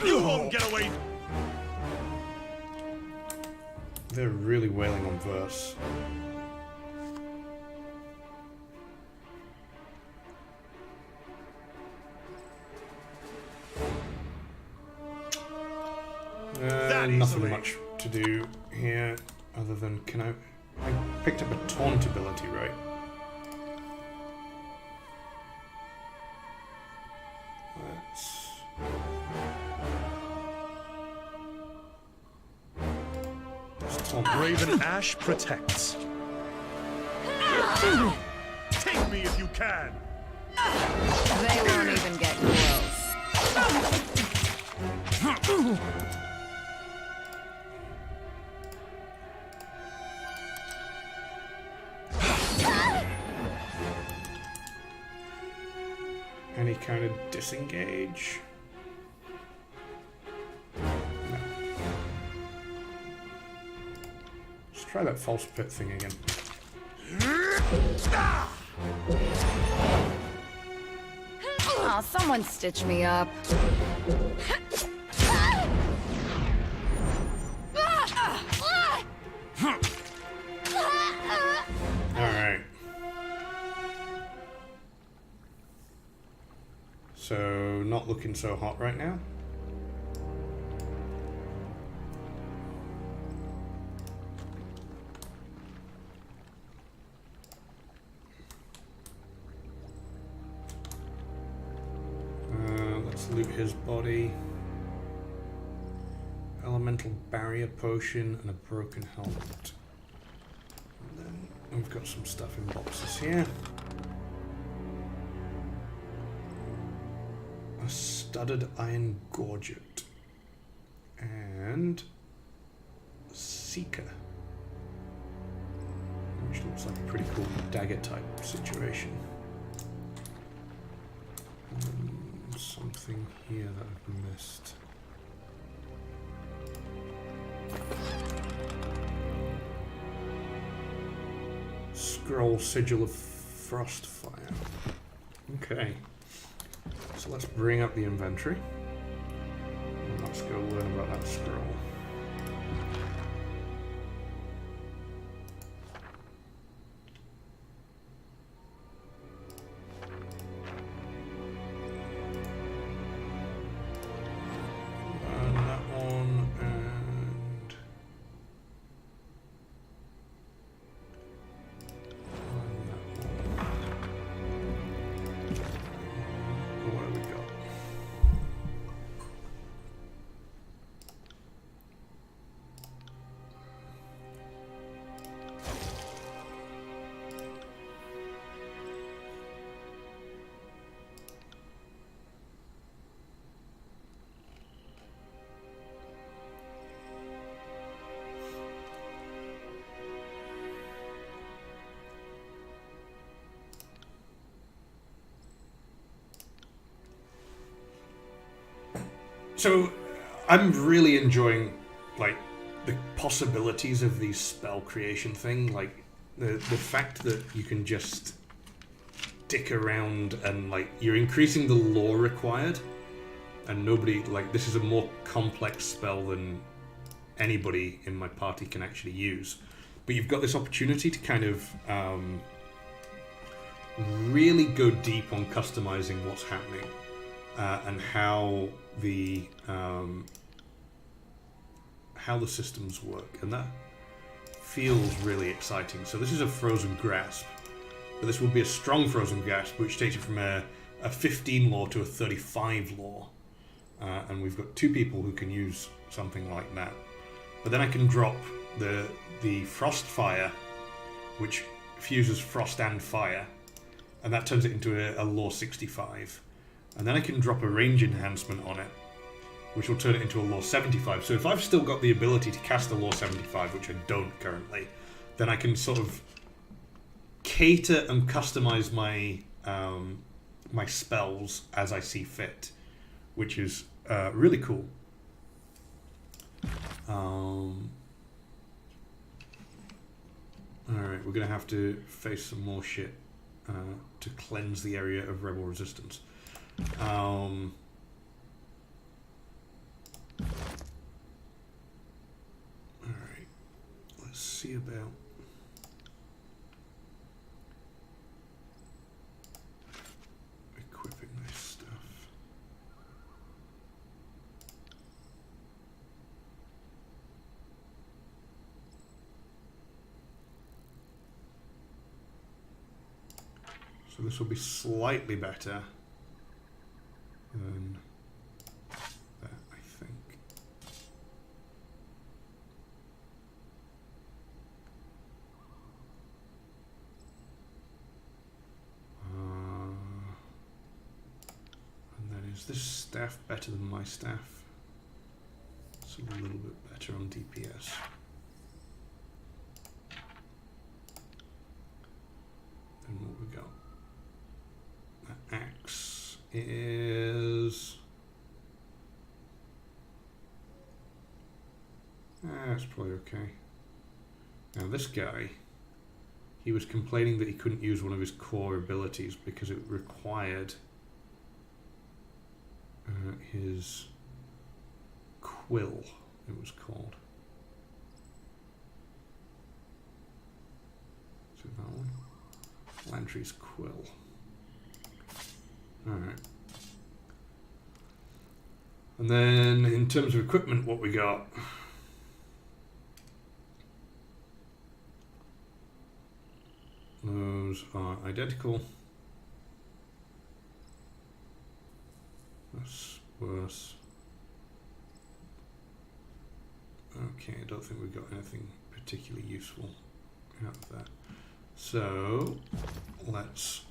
B: You won't get away!
A: They're really wailing on Verse. Nothing much to do here other than I picked up a taunt ability, right? Let's taunt.
B: Raven Ash protects. Take me if you can!
C: They won't even get close.
A: Any kind of disengage? No. Let's try that false pit thing again.
C: Aw, someone stitch me up.
A: Alright. So, not looking so hot right now. Let's loot his body. Elemental barrier potion and a broken helmet. And then we've got some stuff in boxes here. A studded iron gorget and Seeker, which looks like a pretty cool dagger type situation. Something here that I've missed. Scroll Sigil of Frostfire. Okay. So let's bring up the inventory. And let's go learn about that scroll. And that one, and what have we got? So, I'm really enjoying, like, the possibilities of these spell creation thing. Like, the fact that you can just dick around and, like, you're increasing the lore required. And nobody, like, this is a more complex spell than anybody in my party can actually use. But you've got this opportunity to kind of really go deep on customizing what's happening. And how the systems work, and that feels really exciting. So this is a frozen grasp, but this will be a strong frozen grasp, which takes you from a 15 lore to a 35 lore, and we've got 2 people who can use something like that. But then I can drop the frost fire, which fuses frost and fire, and that turns it into a lore 65. And then I can drop a range enhancement on it, which will turn it into a lore 75. So if I've still got the ability to cast a lore 75, which I don't currently, then I can sort of cater and customize my my spells as I see fit, which is really cool. Alright, we're going to have to face some more shit to cleanse the area of rebel resistance. Alright, let's see about equipping this stuff. So this will be slightly better than that, I think. And then is this staff better than my staff? It's a little bit better on DPS. Then what we got? That axe is... that's probably okay. Now this guy, he was complaining that he couldn't use one of his core abilities because it required his quill, it was called. Is it that one? Lantry's quill. Alright. And then in terms of equipment, what we got? Those are identical. That's worse. Okay, I don't think we've got anything particularly useful out of that. So, let's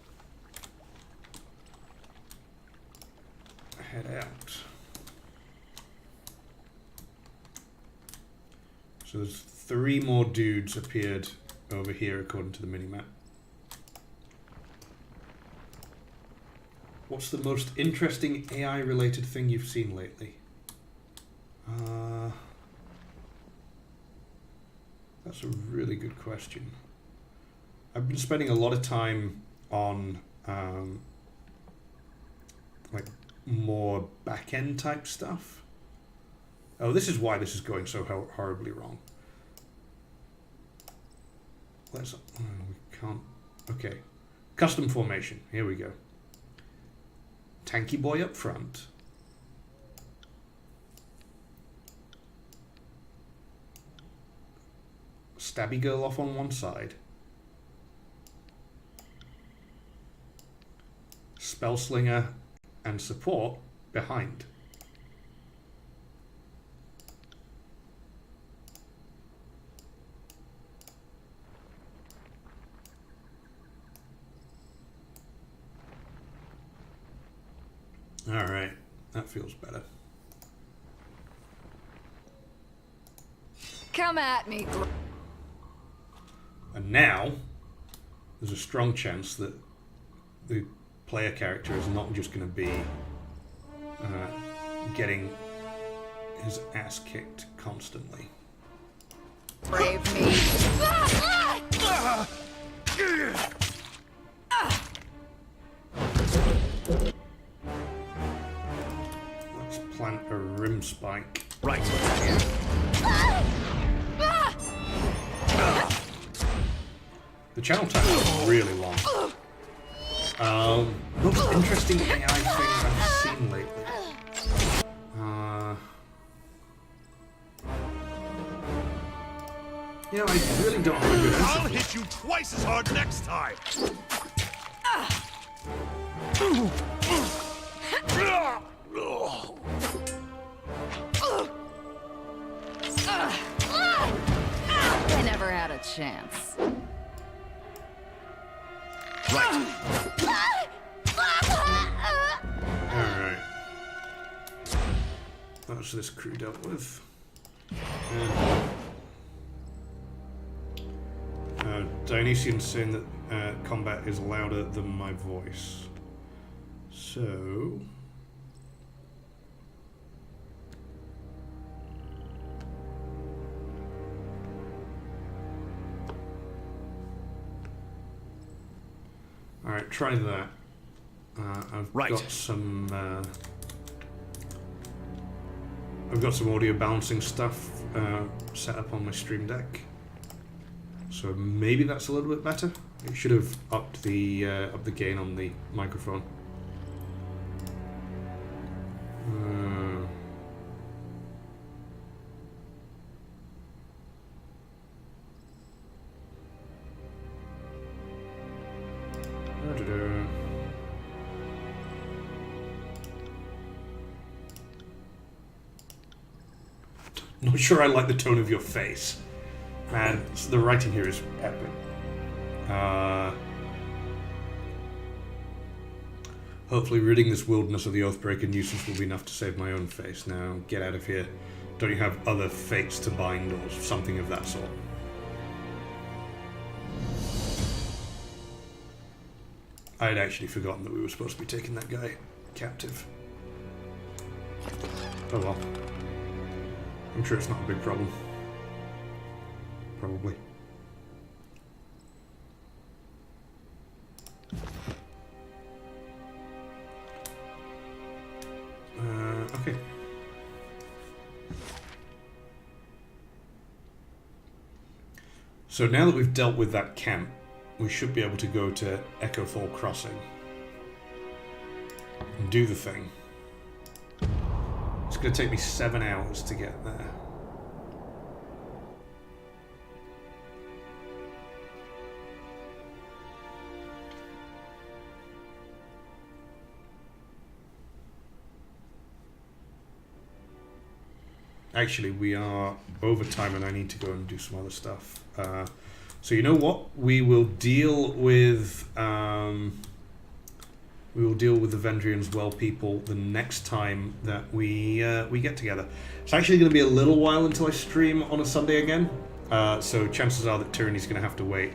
A: head out. So there's 3 more dudes appeared over here according to the minimap. What's the most interesting AI related thing you've seen lately? That's a really good question. I've been spending a lot of time on like more back-end type stuff. Oh, this is why this is going so horribly wrong. Let's... we can't... Okay. Custom formation. Here we go. Tanky boy up front. Stabby girl off on one side. Spellslinger and support behind. Alright, that feels better.
C: Come at me.
A: And now, there's a strong chance that the player character is not just going to be getting his ass kicked constantly.
C: Brave me.
A: Let's plant a rim spike.
B: Right.
A: The channel time is really long. Most interesting AI thing I've seen lately. You know, I really don't have a good answer
B: I'll
A: for that.
B: hit you twice as hard next time.
C: I never had a chance.
A: Alright. That's this crew dealt with. Dionysian's saying that combat is louder than my voice. So... Alright, try that. I've got some audio balancing stuff set up on my stream deck. So maybe that's a little bit better. It should have upped the gain on the microphone. Not sure I like the tone of your face. Man, the writing here is epic. Hopefully ridding this wilderness of the Oathbreaker nuisance will be enough to save my own face. Now, get out of here. Don't you have other fates to bind or something of that sort? I had actually forgotten that we were supposed to be taking that guy captive. Oh well. I'm sure it's not a big problem. Probably. Okay. So now that we've dealt with that camp, we should be able to go to Echo Fall Crossing and do the thing. It's going to take me 7 hours to get there. Actually, we are over time and I need to go and do some other stuff. So you know what? We will deal with the Vendrian's Well people the next time that we get together. It's actually going to be a little while until I stream on a Sunday again. So chances are that Tyranny's going to have to wait.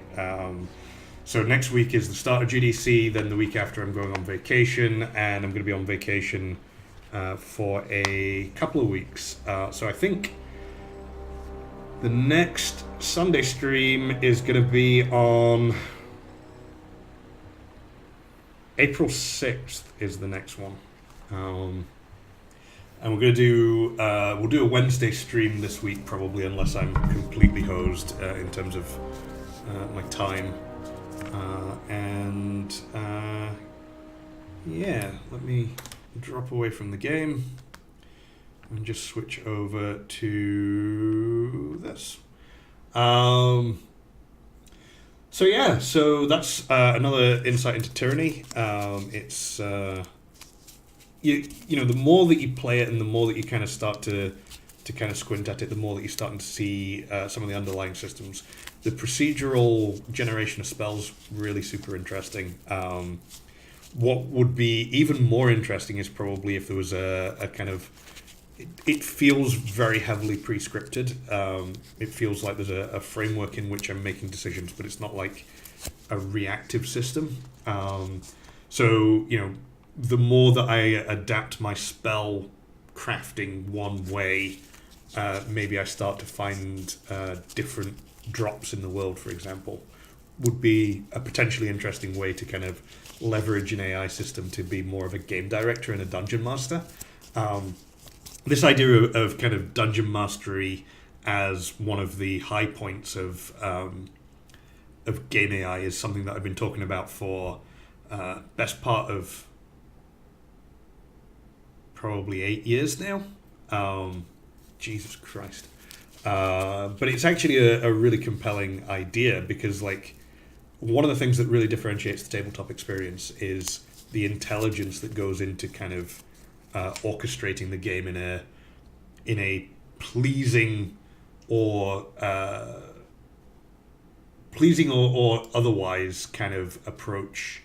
A: So next week is the start of GDC. Then the week after I'm going on vacation, and I'm going to be on vacation for a couple of weeks. So I think the next Sunday stream is going to be on April 6th is the next one. And we're going to do, we'll do a Wednesday stream this week probably, unless I'm completely hosed in terms of my time. Yeah, let me drop away from the game and just switch over to this. So yeah, so that's another insight into Tyranny. It's you know, the more that you play it and the more that you kind of start to kind of squint at it, the more that you're starting to see some of the underlying systems. The procedural generation of spells really super interesting. What would be even more interesting is probably if there was a kind of, it feels very heavily pre-scripted. It feels like there's a framework in which I'm making decisions, but it's not like a reactive system. So, you know, the more that I adapt my spell crafting one way, maybe I start to find different drops in the world, for example, would be a potentially interesting way to kind of leverage an AI system to be more of a game director and a dungeon master. This idea of kind of dungeon mastery as one of the high points of game AI is something that I've been talking about for best part of probably 8 years now. Jesus Christ. But it's actually a really compelling idea because, like, one of the things that really differentiates the tabletop experience is the intelligence that goes into kind of orchestrating the game in a pleasing or otherwise kind of approach.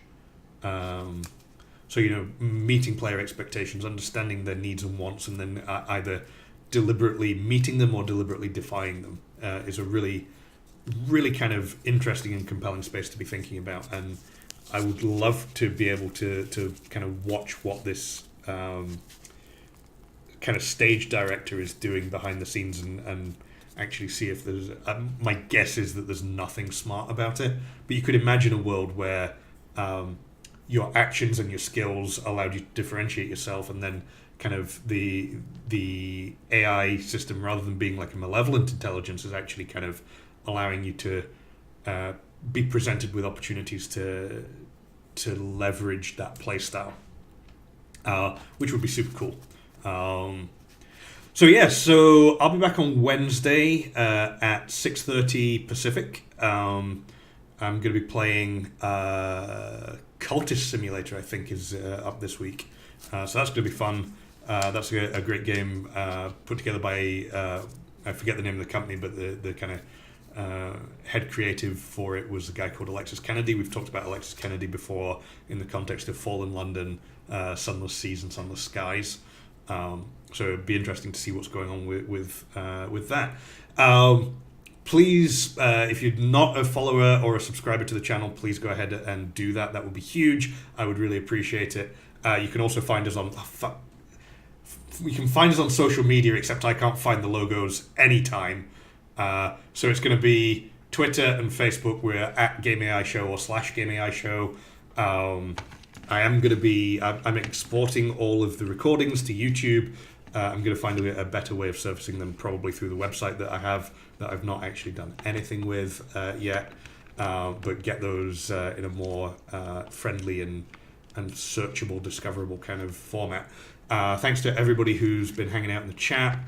A: So, you know, meeting player expectations, understanding their needs and wants, and then either deliberately meeting them or deliberately defying them is a really, really kind of interesting and compelling space to be thinking about. And I would love to be able to kind of watch what this kind of stage director is doing behind the scenes and actually see if there's... my guess is that there's nothing smart about it, but you could imagine a world where your actions and your skills allowed you to differentiate yourself, and then kind of the AI system, rather than being like a malevolent intelligence, is actually kind of allowing you to be presented with opportunities to leverage that playstyle, which would be super cool. So yeah, so I'll be back on Wednesday at 6:30 Pacific. I'm going to be playing Cultist Simulator, I think, is up this week. So that's going to be fun. That's a great game put together by, I forget the name of the company, but the kind of head creative for it was a guy called Alexis Kennedy. We've talked about Alexis Kennedy before in the context of Fallen London, Sunless Seas and Sunless Skies. So it'd be interesting to see what's going on with that. Please, if you're not a follower or a subscriber to the channel, please go ahead and do that. That would be huge. I would really appreciate it. You can also find us on... you can find us on social media, except I can't find the logos anytime. So it's going to be Twitter and Facebook. We're at GameAI Show or /GameAI Show. I am going to be... I'm exporting all of the recordings to YouTube. I'm going to find a better way of surfacing them, probably through the website that I have, that I've not actually done anything with yet, but get those in a more friendly and searchable, discoverable kind of format. Thanks to everybody who's been hanging out in the chat.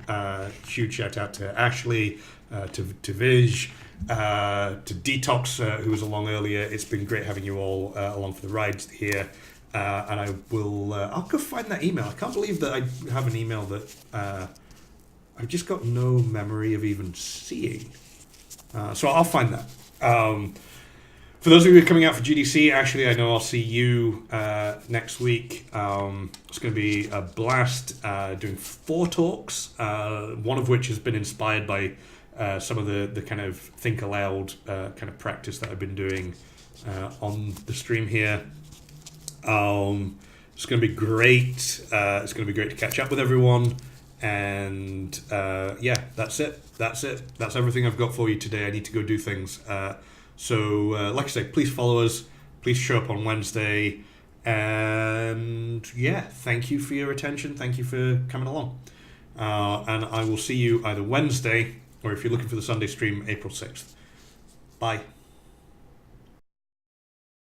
A: Huge shout out to Ashley, to Vij, to Detox, who was along earlier. It's been great having you all along for the rides here. And I will, I'll go find that email. I can't believe that I have an email that I've just got no memory of even seeing. So I'll find that. For those of you who are coming out for GDC, actually, I know I'll see you next week. It's going to be a blast doing 4 talks, one of which has been inspired by some of the kind of think aloud kind of practice that I've been doing on the stream here. It's going to be great. It's going to be great to catch up with everyone. And yeah, that's it. That's everything I've got for you today. I need to go do things. So like I say, please follow us. Please show up on Wednesday. And yeah, thank you for your attention. Thank you for coming along. And I will see you either Wednesday, or if you're looking for the Sunday stream, April 6th. Bye.